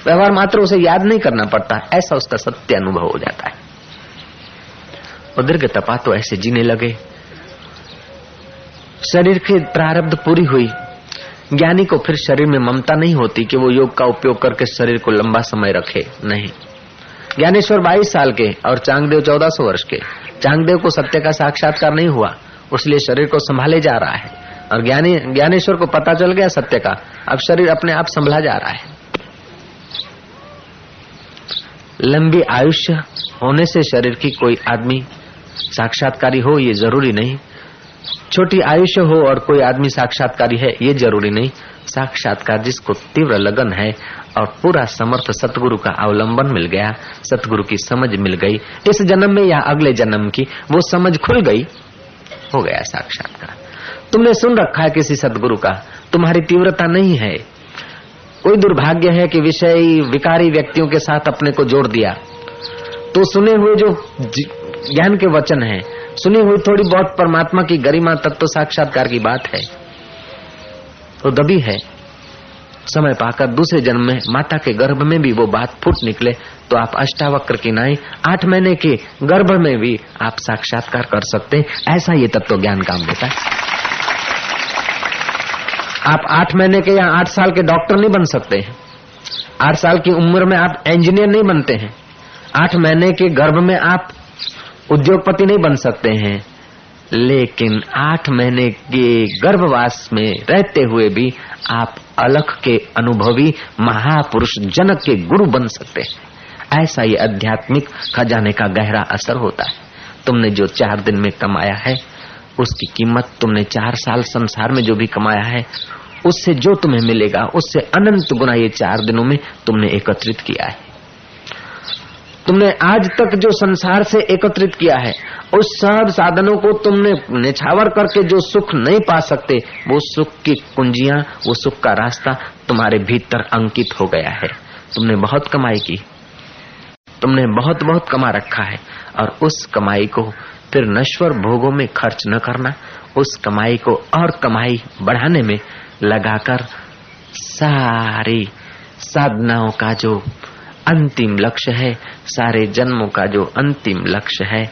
व्यवहार मात्र उसे याद नहीं करना पड़ता, ऐसा उसका सत्य अनुभव हो जाता है। और दीर्घ तपा तो ऐसे जीने लगे। शरीर की प्रारब्ध पूरी हुई। ज्ञानी को फिर शरीर में ममता नहीं होती कि वो योग का उपयोग करके शरीर को लंबा समय रखे, नहीं। ज्ञानेश्वर 22 साल के और चांगदेव 1400 वर्ष के। चांगदेव को सत्य का साक्षात्कार नहीं हुआ, उसलिए शरीर को संभाले जा रहा है, और ज्ञानेश्वर को पता चल गया सत्य का, अब शरीर अपने आप संभला जा रहा है। लंबी आयुष्य होने से शरीर की कोई आदमी साक्षात्कारी हो ये जरूरी नहीं, छोटी आयुष्य हो और कोई आदमी साक्षात्कारी है ये जरूरी नहीं। साक्षात्कार जिसको तीव्र लगन है और पूरा समर्थ सतगुरु का अवलंबन मिल गया, सतगुरु की समझ मिल गई, इस जन्म में या अगले जन्म की वो समझ खुल गई, हो गया साक्षात्कार। तुमने सुन रखा है किसी सतगुरु का, तुम्हारी तीव्रता नहीं है। कोई दुर्भाग्य है कि विषयी विकारी व्यक्तियों के साथ अपने को जोड़ दिया, तो सुने हुए जो ज्ञान के वचन है, सुनी हुई थोड़ी बहुत परमात्मा की गरिमा तत्व साक्षात्कार की बात है, तो दबी है। समय पाकर दूसरे जन्म में माता के गर्भ में भी वो बात फूट निकले तो आप अष्टावक्र की नाई 8 महीने के गर्भ में भी आप साक्षात्कार कर सकते हैं। ऐसा ये तत्व ज्ञान काम देता है। आप 8 महीने के या 8 साल के डॉक्टर नहीं बन सकते हैं, 8 साल की उम्र में आप इंजीनियर नहीं बनते हैं, 8 महीने के गर्भ में आप उद्योगपति नहीं बन सकते हैं, लेकिन 8 महीने के गर्भवास में रहते हुए भी आप अलख के अनुभवी महापुरुष जनक के गुरु बन सकते हैं। ऐसा ये आध्यात्मिक खजाने का गहरा असर होता है। तुमने जो 4 दिन में कमाया है उसकी कीमत तुमने 4 साल संसार में जो भी कमाया है उससे जो तुम्हें मिलेगा उससे अनंत गुना ये 4 दिनों में तुमने एकत्रित किया है। तुमने आज तक जो संसार से एकत्रित किया है उस सब साधनों को तुमने निछावर करके जो सुख नहीं पा सकते, वो सुख की कुंजियां, वो सुख का रास्ता तुम्हारे भीतर अंकित हो गया है। तुमने बहुत कमाई की, तुमने बहुत बहुत कमा रखा है, और उस कमाई को फिर नश्वर भोगों में खर्च न करना, उस कमाई को और कमाई बढ़ाने में लगाकर सारी साधनाओं का जो अंतिम लक्ष्य है, सारे जन्मों का जो अंतिम लक्ष्य है,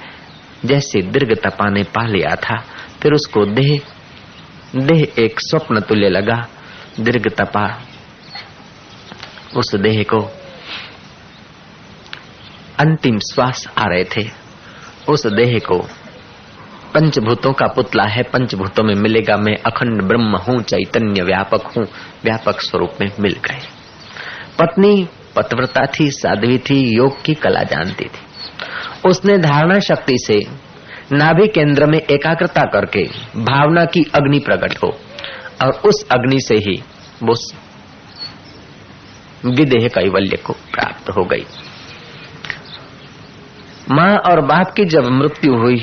जैसे दीर्घ तपा ने पा लिया था, फिर उसको देह एक स्वप्न तुल्य लगा। दीर्घ तपा उस देह को अंतिम श्वास आ रहे थे, उस देह को पंचभूतों का पुतला है, पंचभूतों में मिलेगा, मैं अखंड ब्रह्म हूँ, चैतन्य व्यापक हूँ, व्यापक स्वरूप में मिल गए। पत्नी पतिव्रता थी, साध्वी थी, योग की कला जानती थी। उसने धारणा शक्ति से नाभि केंद्र में एकाग्रता करके भावना की अग्नि प्रकट हो, और उस अग्नि से ही वो विदेह कैवल्य को प्राप्त हो गई। माँ और बाप की जब मृत्यु हुई,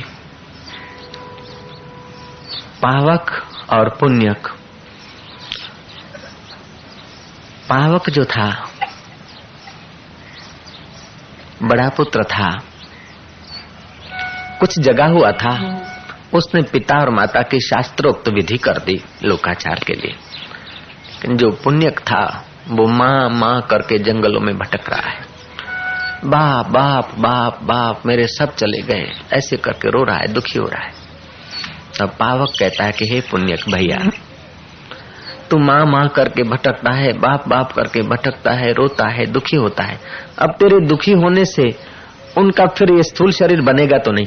पावक और पुण्यक, पावक जो था बड़ा पुत्र था, कुछ जगा हुआ था, उसने पिता और माता की शास्त्रोक्त विधि कर दी लोकाचार के लिए। लेकिन जो पुण्यक था वो माँ माँ करके जंगलों में भटक रहा है। बाप बाप बाप बाप मेरे सब चले गए, ऐसे करके रो रहा है, दुखी हो रहा है। तब पावक कहता है कि हे पुण्यक भैया, तू माँ माँ करके भटकता है, बाप बाप करके भटकता है, रोता है, दुखी होता है। अब तेरे दुखी होने से उनका फिर ये स्थूल शरीर बनेगा तो नहीं,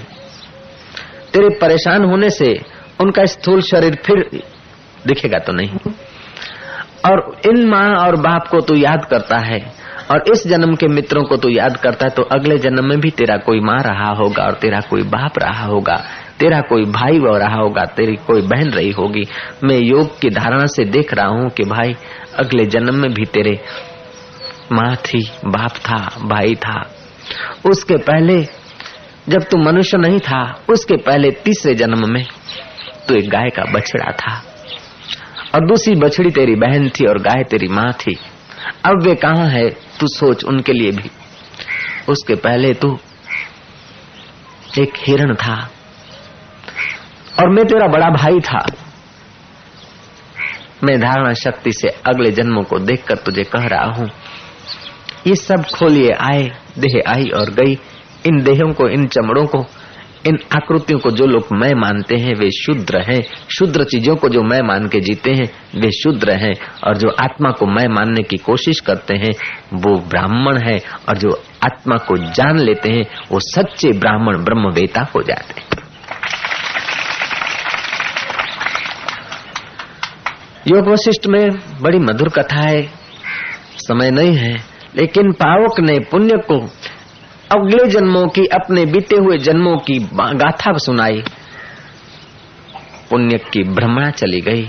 तेरे परेशान होने से उनका स्थूल शरीर फिर दिखेगा तो नहीं। और इन माँ और बाप को तू याद करता है और इस जन्म के मित्रों को तू याद करता है, तो अगले जन्म में भी तेरा कोई माँ रहा होगा और तेरा कोई बाप रहा होगा, तेरा कोई भाई वो रहा होगा, तेरी कोई बहन रही होगी। मैं योग की धारणा से देख रहा हूँ कि भाई अगले जन्म में भी तेरे माँ थी, बाप था, भाई था। उसके पहले जब तू मनुष्य नहीं था, उसके पहले तीसरे जन्म में तू एक गाय का बछड़ा था और दूसरी बछड़ी तेरी बहन थी और गाय तेरी माँ थी। अब वे कहाँ है तू सोच उनके लिए भी। उसके पहले तू एक हिरण था और मैं तेरा बड़ा भाई था। मैं धारणा शक्ति से अगले जन्मों को देखकर तुझे कह रहा हूँ, ये सब खोलिए आए, देह आई और गई। इन देहों को, इन चमड़ों को, इन आकृतियों को जो लोग मैं मानते हैं वे शूद्र हैं। शूद्र चीजों को जो मैं मान के जीते हैं वे शूद्र हैं, और जो आत्मा को मैं मानने की कोशिश करते हैं वो ब्राह्मण है, और जो आत्मा को जान लेते हैं वो सच्चे ब्राह्मण ब्रह्मवेता हो जाते हैं। योग वशिष्ठ में बड़ी मधुर कथा है, समय नहीं है, लेकिन पावक ने पुण्य को अगले जन्मों की, अपने बीते हुए जन्मों की गाथा सुनाई। पुण्यक की भ्रमणा चली गई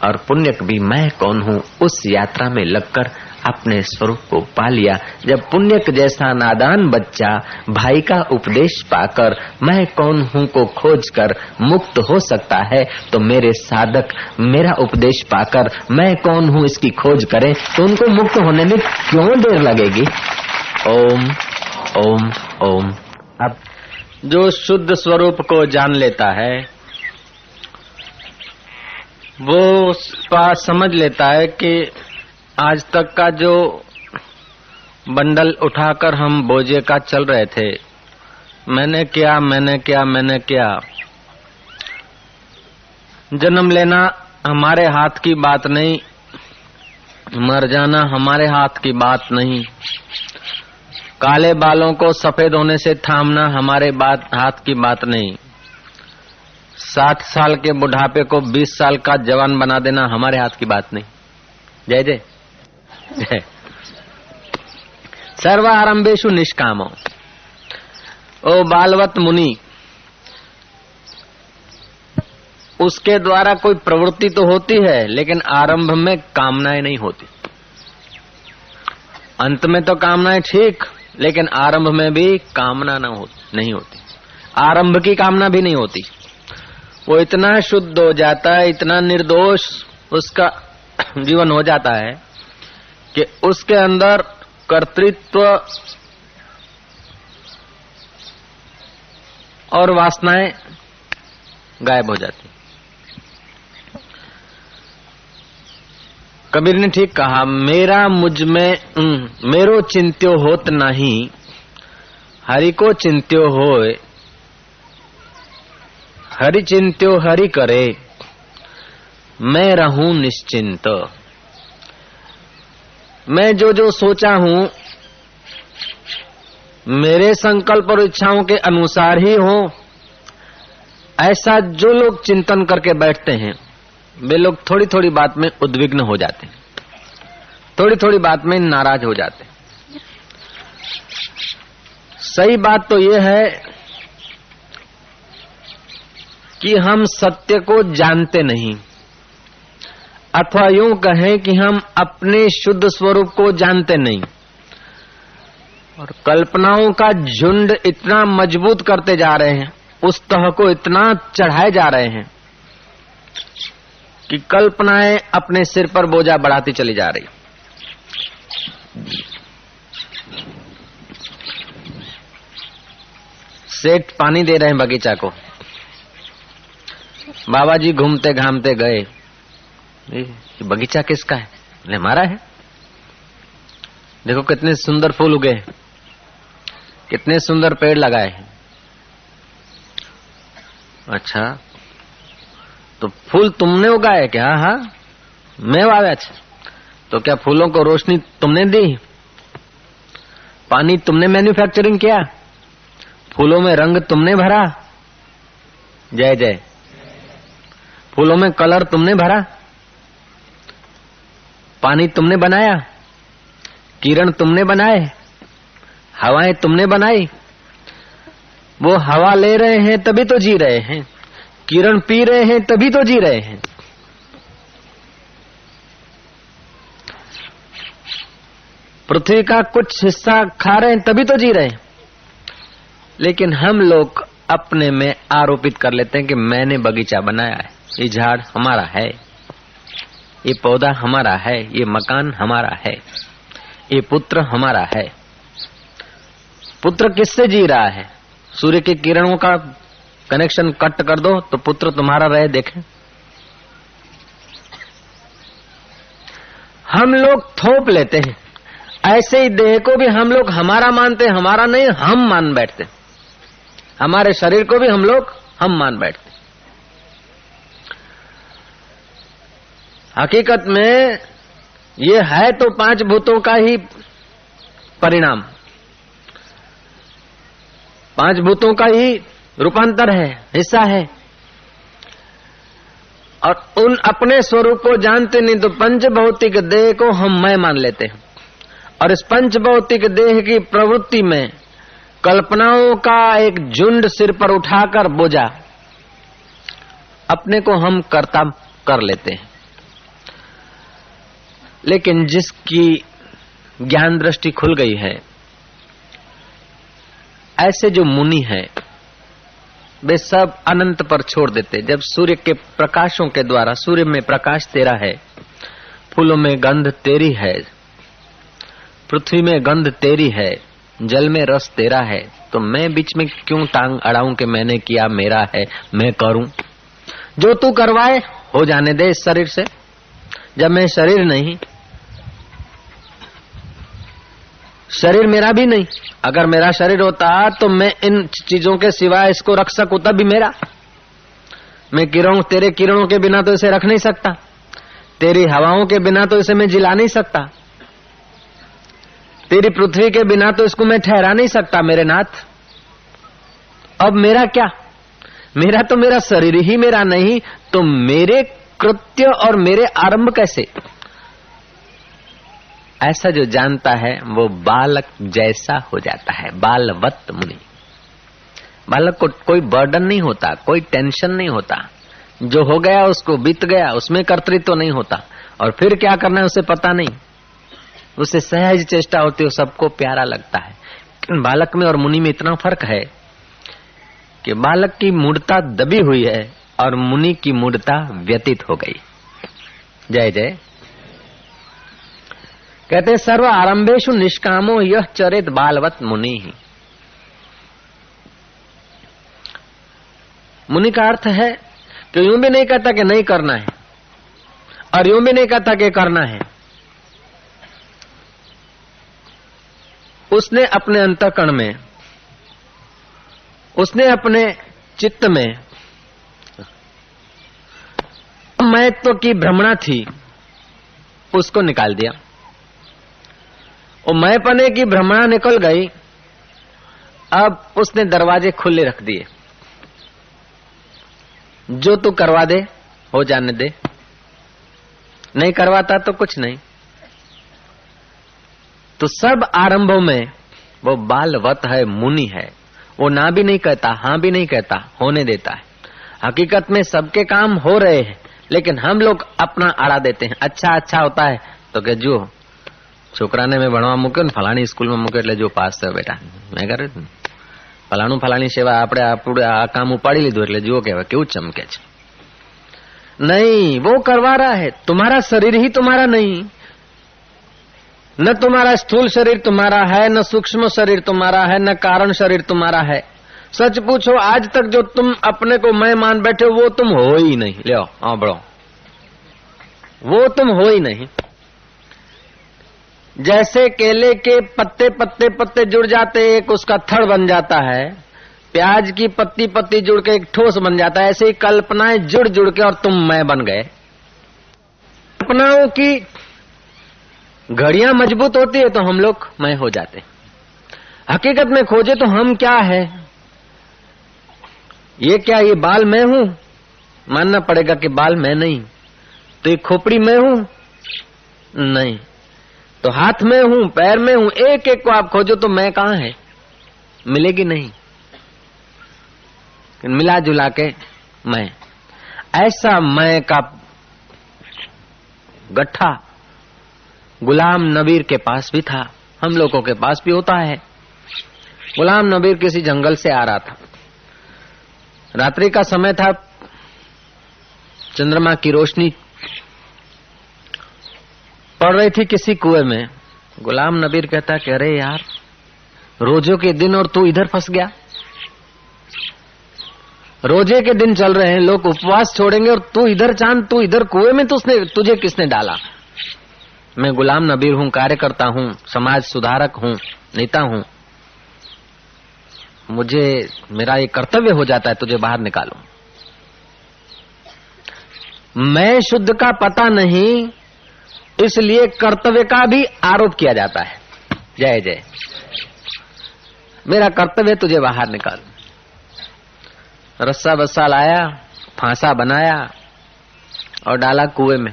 और पुण्यक भी मैं कौन हूँ उस यात्रा में लगकर अपने स्वरूप को पा लिया। जब पुण्यक जैसा नादान बच्चा भाई का उपदेश पाकर मैं कौन हूँ को खोज कर मुक्त हो सकता है, तो मेरे साधक मेरा उपदेश पाकर मैं कौन हूँ इसकी खोज करें तो उनको मुक्त होने में क्यों देर लगेगी। ओम ओम ओम। अब जो शुद्ध स्वरूप को जान लेता है वो बात समझ लेता है कि आज तक का जो बंडल उठाकर हम बोझे का चल रहे थे, मैंने किया मैंने किया मैंने किया, जन्म लेना हमारे हाथ की बात नहीं, मर जाना हमारे हाथ की बात नहीं, काले बालों को सफेद होने से थामना हमारे हाथ की बात नहीं, 60 साल के बुढ़ापे को 20 साल का जवान बना देना हमारे हाथ की बात नहीं। जय जय जय। सर्व आरंभेषु निष्कामो। ओ बालवत मुनि, उसके द्वारा कोई प्रवृत्ति तो होती है लेकिन आरंभ में कामनाएं नहीं होती। अंत में तो कामनाएं ठीक, लेकिन आरंभ में भी कामना नहीं होती। आरंभ की कामना भी नहीं होती। वो इतना शुद्ध हो जाता है, इतना निर्दोष उसका जीवन हो जाता है कि उसके अंदर कर्तृत्व और वासनाएं गायब हो जाती। कबीर ने ठीक कहा, मेरा मुझ में मेरो चिंत्यो होत नहीं, हरि को चिंत्यो होए, हरि चिंत्यो हरि करे, मैं रहूं निश्चिंत। मैं जो जो सोचा हूं मेरे संकल्प और इच्छाओं के अनुसार ही हो, ऐसा जो लोग चिंतन करके बैठते हैं वे लोग थोड़ी थोड़ी बात में उद्विग्न हो जाते हैं, थोड़ी थोड़ी बात में नाराज हो जाते हैं। सही बात तो यह है कि हम सत्य को जानते नहीं, अथवा यूं कहें कि हम अपने शुद्ध स्वरूप को जानते नहीं। और कल्पनाओं का झुंड इतना मजबूत करते जा रहे हैं, उस तह को इतना चढ़ाए जा रहे हैं कि कल्पनाएं अपने सिर पर बोझा बढ़ाती चली जा रही। सेठ पानी दे रहे हैं बगीचा को। बाबा जी घूमते घामते गए, ये बगीचा किसका है? बोले हमारा है। देखो कितने सुंदर फूल उगे, कितने सुंदर पेड़ लगाए हैं। अच्छा, तो फूल तुमने उगाए क्या? हाँ, मैं वाया। तो क्या फूलों को रोशनी तुमने दी? पानी तुमने मैन्युफैक्चरिंग किया? फूलों में रंग तुमने भरा? जय जय। फूलों में कलर तुमने भरा? पानी तुमने बनाया? किरण तुमने बनाए? हवाएं तुमने बनाई? वो हवा ले रहे हैं तभी तो जी रहे हैं, किरण पी रहे हैं तभी तो जी रहे हैं। पृथ्वी का कुछ हिस्सा खा रहे हैं तभी तो जी रहे हैं। लेकिन हम लोग अपने में आरोपित कर लेते हैं कि मैंने बगीचा बनाया है, ये झाड़ हमारा है, ये पौधा हमारा है, ये मकान हमारा है, ये पुत्र हमारा है। पुत्र किससे जी रहा है? सूर्य की किरणों का कनेक्शन कट कर दो तो पुत्र तुम्हारा रहे, देखें। हम लोग थोप लेते हैं। ऐसे ही देह को भी हम लोग हमारा मानते हैं, हमारा नहीं हम मान बैठते। हमारे शरीर को भी हम लोग हम मान बैठते। हकीकत में ये है तो 5 भूतों का ही परिणाम, 5 भूतों का ही रूपांतर है, हिस्सा है। और उन अपने स्वरूप को जानते नहीं तो पंच भौतिक देह को हम मैं मान लेते हैं। और इस पंच भौतिक देह की प्रवृत्ति में कल्पनाओं का एक झुंड सिर पर उठाकर बोझा अपने को हम कर्ता कर लेते हैं। लेकिन जिसकी ज्ञान दृष्टि खुल गई है, ऐसे जो मुनि है वे सब अनंत पर छोड़ देते। जब सूर्य के प्रकाशों के द्वारा, सूर्य में प्रकाश तेरा है, फूलों में गंध तेरी है, पृथ्वी में गंध तेरी है, जल में रस तेरा है, तो मैं बीच में क्यों टांग अड़ाऊं कि मैंने किया, मेरा है, मैं करूं। जो तू करवाए हो जाने दे इस शरीर से। जब मैं शरीर नहीं, शरीर मेरा भी नहीं। अगर मेरा शरीर होता तो मैं इन चीजों के सिवाय इसको रख सकूं, तब भी मेरा। मैं तेरे किरणों के बिना तो इसे रख नहीं सकता, तेरी हवाओं के बिना तो इसे मैं जिला नहीं सकता, तेरी पृथ्वी के बिना तो इसको मैं ठहरा नहीं सकता मेरे नाथ। अब मेरा क्या? मेरा तो मेरा शरीर ही मेरा नहीं, तो मेरे कृत्य और मेरे आरंभ कैसे? ऐसा जो जानता है वो बालक जैसा हो जाता है, बालवत मुनि। बालक को कोई बर्डन नहीं होता, कोई टेंशन नहीं होता। जो हो गया उसको बीत गया, उसमें कर्तृत्व तो नहीं होता। और फिर क्या करना है उसे पता नहीं, उसे सहज चेष्टा होती है, सबको प्यारा लगता है। बालक में और मुनि में इतना फर्क है कि बालक की मूढ़ता दबी हुई है और मुनि की मूढ़ता व्यतीत हो गई। जय जय। कहते सर्व आरंभेषु निष्कामो यह चरित बालवत मुनि ही। मुनि का अर्थ है कि यूं भी नहीं कहता कि नहीं करना है और यूं भी नहीं कहता कि करना है। उसने अपने अंतःकरण में, उसने अपने चित्त में महत्व की भ्रमणा थी, उसको निकाल दिया। और मैंपने की भ्रमणा निकल गई, अब उसने दरवाजे खुले रख दिए। जो तू करवा दे हो जाने दे, नहीं करवाता तो कुछ नहीं। तो सब आरंभों में वो बालवत है, मुनि है। वो ना भी नहीं कहता, हाँ भी नहीं कहता, होने देता है। हकीकत में सबके काम हो रहे हैं, लेकिन हम लोग अपना आड़ा देते हैं। अच्छा अच्छा होता है तो क्या जो છોકરાને મેં ભણવા મૂક્યો ને ફલાણી સ્કૂલમાં મૂક્યો એટલે જો પાસ થયો બેટા, મેં કરે ફલાણી સેવા આપણે આ કામ ઉપાડી લીધું એટલે જુઓ કે કેવું ચમકે છે. नहीं, वो करवा रहा है. तुम्हारा शरीर ही तुम्हारा नहीं, न तुम्हारा स्थूल शरीर तुम्हारा है, न सूक्ष्म शरीर तुम्हारा है, न कारण शरीर तुम्हारा है. सच पूछो, आज तक जो तुम अपने को मैं मान बैठे हो वो तुम हो ही नहीं. लो बढ़ो, वो तुम हो ही नहीं. जैसे केले के पत्ते पत्ते पत्ते जुड़ जाते, एक उसका थड़ बन जाता है, प्याज की पत्ती पत्ती जुड़ के एक ठोस बन जाता है, ऐसे ही कल्पनाएं जुड़ जुड़ के और तुम मैं बन गए. कल्पनाओं की घड़ियां मजबूत होती है तो हम लोग मैं हो जाते. हकीकत में खोजे तो हम क्या है, ये क्या, ये बाल मैं हूं, मानना पड़ेगा कि बाल मैं नहीं. तो ये खोपड़ी मैं हूं, नहीं. तो हाथ में हूं, पैर में हूं, एक एक को आप खोजो तो मैं कहां है, मिलेगी नहीं. मिला जुला के मैं, ऐसा मैं का गट्ठा गुलाम नबीर के पास भी था, हम लोगों के पास भी होता है. गुलाम नबीर किसी जंगल से आ रहा था, रात्रि का समय था, चंद्रमा की रोशनी पड़ रही थी किसी कुएं में. गुलाम नबीर कहता कि अरे यार, रोजों के दिन और तू इधर फंस गया. रोजे के दिन चल रहे हैं, लोग उपवास छोड़ेंगे और तू इधर चांद, तू इधर कुएं में, तुझे किसने डाला. मैं गुलाम नबीर हूं, कार्यकर्ता हूं, समाज सुधारक हूं, नेता हूं. मुझे मेरा ये कर्तव्य हो जाता है तुझे बाहर निकालूं. मैं शुद्ध का पता नहीं, इसलिए कर्तव्य का भी आरोप किया जाता है. जय जय, मेरा कर्तव्य तुझे बाहर निकालूं. रस्सा बस्सा लाया, फांसा बनाया और डाला कुएं में,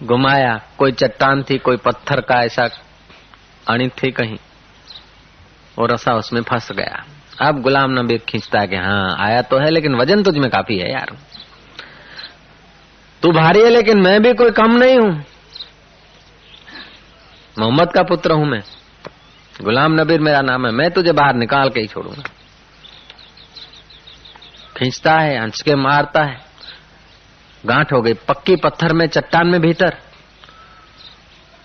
घुमाया. कोई चट्टान थी, कोई पत्थर का ऐसा अणी थी कहीं, और रस्सा उसमें फंस गया. अब गुलाम नबी खींचता है कि हाँ आया तो है, लेकिन वजन तुझ में काफी है यार, तू भारी है, लेकिन मैं भी कोई कम नहीं हूं. मोहम्मद का पुत्र हूं मैं, गुलाम नबीर मेरा नाम है, मैं तुझे बाहर निकाल के ही छोड़ूंगा. खींचता है, हंस के मारता है, गांठ हो गई पक्की पत्थर में, चट्टान में भीतर.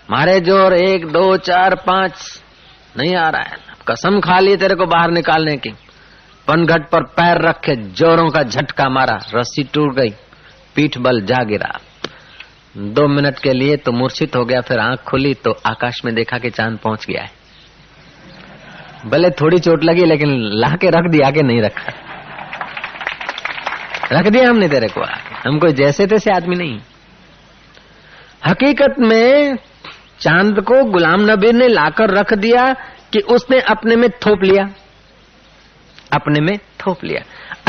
मारे जोर 1 2 4 5 नहीं आ रहा है. कसम खा ली तेरे को बाहर निकालने की. पनघट पर पैर रखे जोरों का झटका मारा, रस्सी टूट गई, पीठ बल जा गिरा. 2 मिनट के लिए तो मूर्छित हो गया, फिर आंख खुली तो आकाश में देखा कि चांद पहुंच गया है. भले थोड़ी चोट लगी, लेकिन ला के रख दिया कि नहीं रखा, रख दिया हमने तेरे को. हम कोई जैसे तैसे आदमी नहीं. हकीकत में चांद को गुलाम नबी ने लाकर रख दिया कि उसने अपने में थोप लिया, अपने में थोप लिया.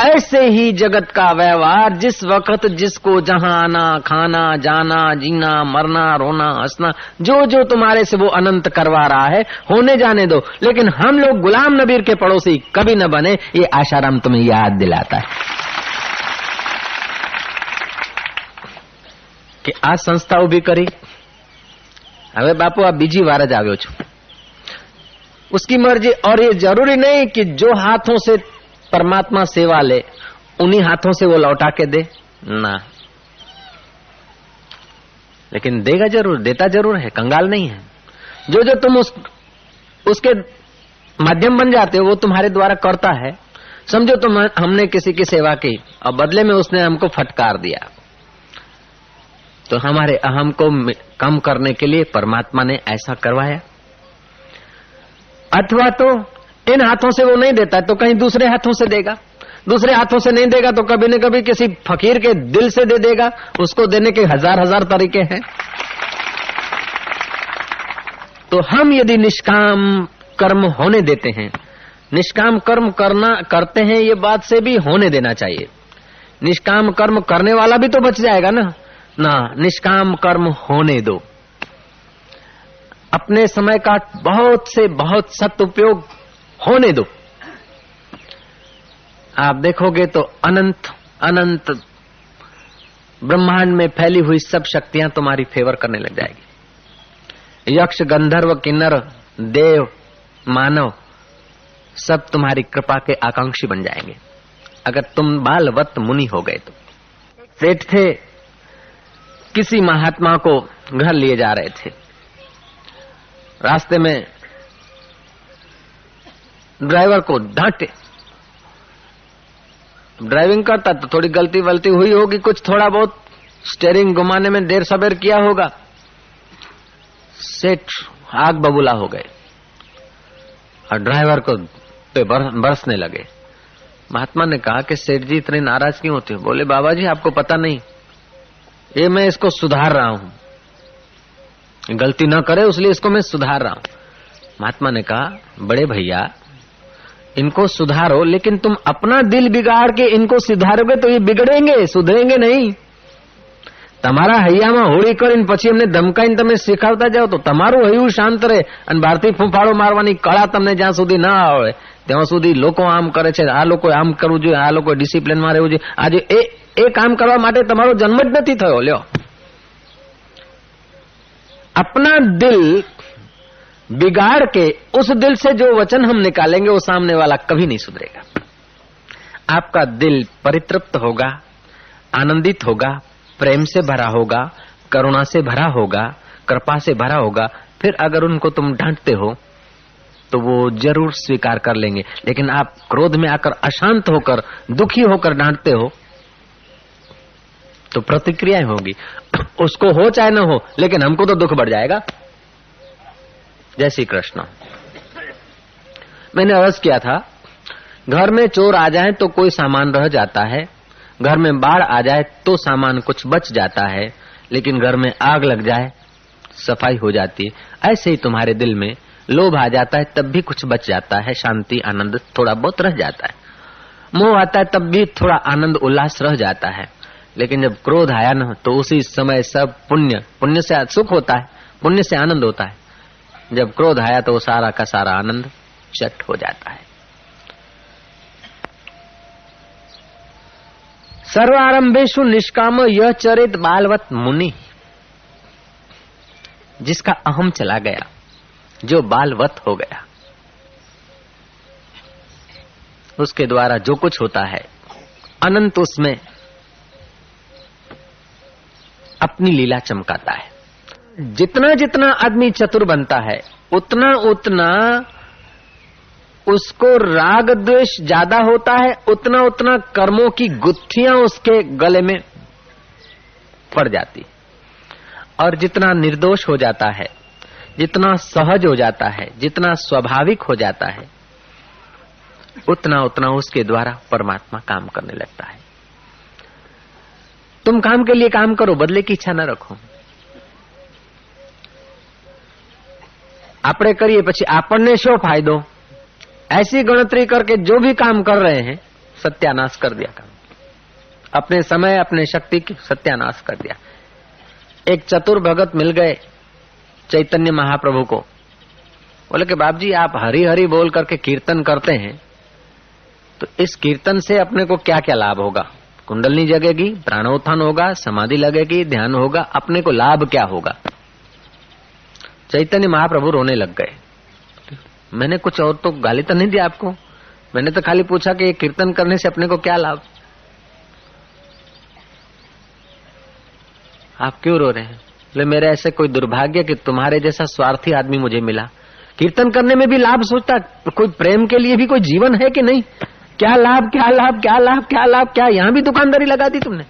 ऐसे ही जगत का व्यवहार, जिस वक्त जिसको जहां आना, खाना, जाना, जीना, मरना, रोना, हंसना, जो जो तुम्हारे से वो अनंत करवा रहा है, होने जाने दो. लेकिन हम लोग गुलाम नबीर के पड़ोसी कभी न बने, ये आशाराम तुम्हें याद दिलाता है कि आ संस्था उभी करी. હવે બાપુ આ બીજી વાર જ આવ્યો છું. उसकी मर्जी. और ये जरूरी नहीं कि जो हाथों से परमात्मा सेवा ले उन्हीं हाथों से वो लौटा के दे ना, लेकिन देगा जरूर, देता जरूर है, कंगाल नहीं है. जो जो तुम उसके माध्यम बन जाते हो, वो तुम्हारे द्वारा करता है. समझो तुम हमने किसी की सेवा की और बदले में उसने हमको फटकार दिया, तो हमारे अहम को कम करने के लिए परमात्मा ने ऐसा करवाया. अथवा तो इन हाथों से वो नहीं देता तो कहीं दूसरे हाथों से देगा, दूसरे हाथों से नहीं देगा तो कभी न कभी किसी फकीर के दिल से दे देगा. उसको देने के हजार तरीके हैं. तो हम यदि निष्काम कर्म होने देते हैं, निष्काम कर्म करते हैं, ये बात से भी होने देना चाहिए. निष्काम कर्म करने वाला भी तो बच जाएगा ना. निष्काम कर्म होने दो. अपने समय का बहुत से बहुत सदुपयोग होने दो. आप देखोगे तो अनंत अनंत ब्रह्मांड में फैली हुई सब शक्तियां तुम्हारी फेवर करने लग जाएगी। यक्ष, गंधर्व, किन्नर, देव, मानव सब तुम्हारी कृपा के आकांक्षी बन जाएंगे अगर तुम बालवत मुनि हो गए तो। सेठ थे, किसी महात्मा को घर लिए जा रहे थे। रास्ते में ड्राइवर को डांटे। ड्राइविंग करता तो थोड़ी गलती वलती हुई होगी, कुछ थोड़ा बहुत स्टीयरिंग घुमाने में देर सबेर किया होगा। सेठ आग बबूला हो गए और ड्राइवर को पे बरसने लगे। महात्मा ने कहा कि सेठ जी इतने नाराज क्यों होते हो? बोले बाबा जी आपको पता नहीं, ये मैं इसको सुधार रहा हूं, गलती न करे इसलिए इसको मैं सुधार रहा हूं। महात्मा ने कहा बड़े भैया इनको सुधारो, लेकिन तुम अपना दिल बिगाड़ के इनको सुधारोगे तो ये बिगड़ेंगे, सुधरेंगे नहीं। તમારા હૈયામાં હોળી કરીને પછી એમને ધમકાઈને તમે શીખવતા જાઓ તો તમારું હૈયું શાંત રહે અને બહારથી ફૂંફાળો મારવાની કળા તમને જ્યાં સુધી ના આવે ત્યાં સુધી લોકો આમ કરે છે, આ લોકો આમ કરવું જોઈએ, આ લોકો ડિસિપ્લિનમાં રહેવું જોઈએ। આજે એ કામ કરવા માટે તમારો જન્મ જ નથી થયો। લ્યો, अपना दिल बिगाड़ के उस दिल से जो वचन हम निकालेंगे वो सामने वाला कभी नहीं सुधरेगा। आपका दिल परितृप्त होगा, आनंदित होगा, प्रेम से भरा होगा, करुणा से भरा होगा, कृपा से भरा होगा। फिर अगर उनको तुम डांटते हो तो वो जरूर स्वीकार कर लेंगे। लेकिन आप क्रोध में आकर अशांत होकर दुखी होकर डांटते हो तो प्रतिक्रियाएं होगी। उसको हो चाहे न हो, लेकिन हमको तो दुख बढ़ जाएगा। जय श्री कृष्ण। मैंने अर्ज किया था, घर में चोर आ जाए तो कोई सामान रह जाता है, घर में बाढ़ आ जाए तो सामान कुछ बच जाता है, लेकिन घर में आग लग जाए सफाई हो जाती है। ऐसे ही तुम्हारे दिल में लोभ आ जाता है तब भी कुछ बच जाता है, शांति आनंद थोड़ा बहुत रह जाता है। मोह आता है तब भी थोड़ा आनंद उल्लास रह जाता है। लेकिन जब क्रोध आया न तो उसी समय सब पुण्य से सुख होता है, पुण्य से आनंद होता है। जब क्रोध आया तो वो सारा का सारा आनंद चट हो जाता है। सर्वारंभेषु निष्काम यह चरित बालवत मुनि। जिसका अहम चला गया, जो बालवत हो गया, उसके द्वारा जो कुछ होता है अनंत उसमें अपनी लीला चमकाता है। जितना जितना आदमी चतुर बनता है उतना उतना उसको राग द्वेष ज्यादा होता है, उतना उतना कर्मों की गुत्थियां उसके गले में पड़ जाती। और जितना निर्दोष हो जाता है, जितना सहज हो जाता है, जितना स्वाभाविक हो जाता है, उतना उतना उसके द्वारा परमात्मा काम करने लगता है। तुम काम के लिए काम करो, बदले की इच्छा न रखो। આપણે કરીએ પછી આપણને શો फायदो? ऐसी गणतरी करके जो भी काम कर रहे हैं सत्यानाश कर दिया काम। अपने समय अपने शक्ति की सत्यानाश कर दिया। एक चतुर भगत मिल गए चैतन्य महाप्रभु को। बोले कि बाप जी आप हरि हरि बोल करके कीर्तन करते हैं, तो इस कीर्तन से अपने को क्या क्या लाभ होगा? कुंडलनी जगेगी, प्राणोत्थान होगा, समाधि लगेगी, ध्यान होगा, अपने को लाभ क्या होगा? चैतन्य महाप्रभु रोने लग गए। मैंने कुछ और तो गाली तो नहीं दी आपको, मैंने तो खाली पूछा कि ये कीर्तन करने से अपने को क्या लाभ? आप क्यों रो रहे हैं? बोले मेरे ऐसे कोई दुर्भाग्य कि तुम्हारे जैसा स्वार्थी आदमी मुझे मिला। कीर्तन करने में भी लाभ सोचता, कोई प्रेम के लिए भी कोई जीवन है कि नहीं? क्या लाभ क्या लाभ क्या लाभ क्या लाभ क्या? यहां भी दुकानदारी लगा दी तुमने।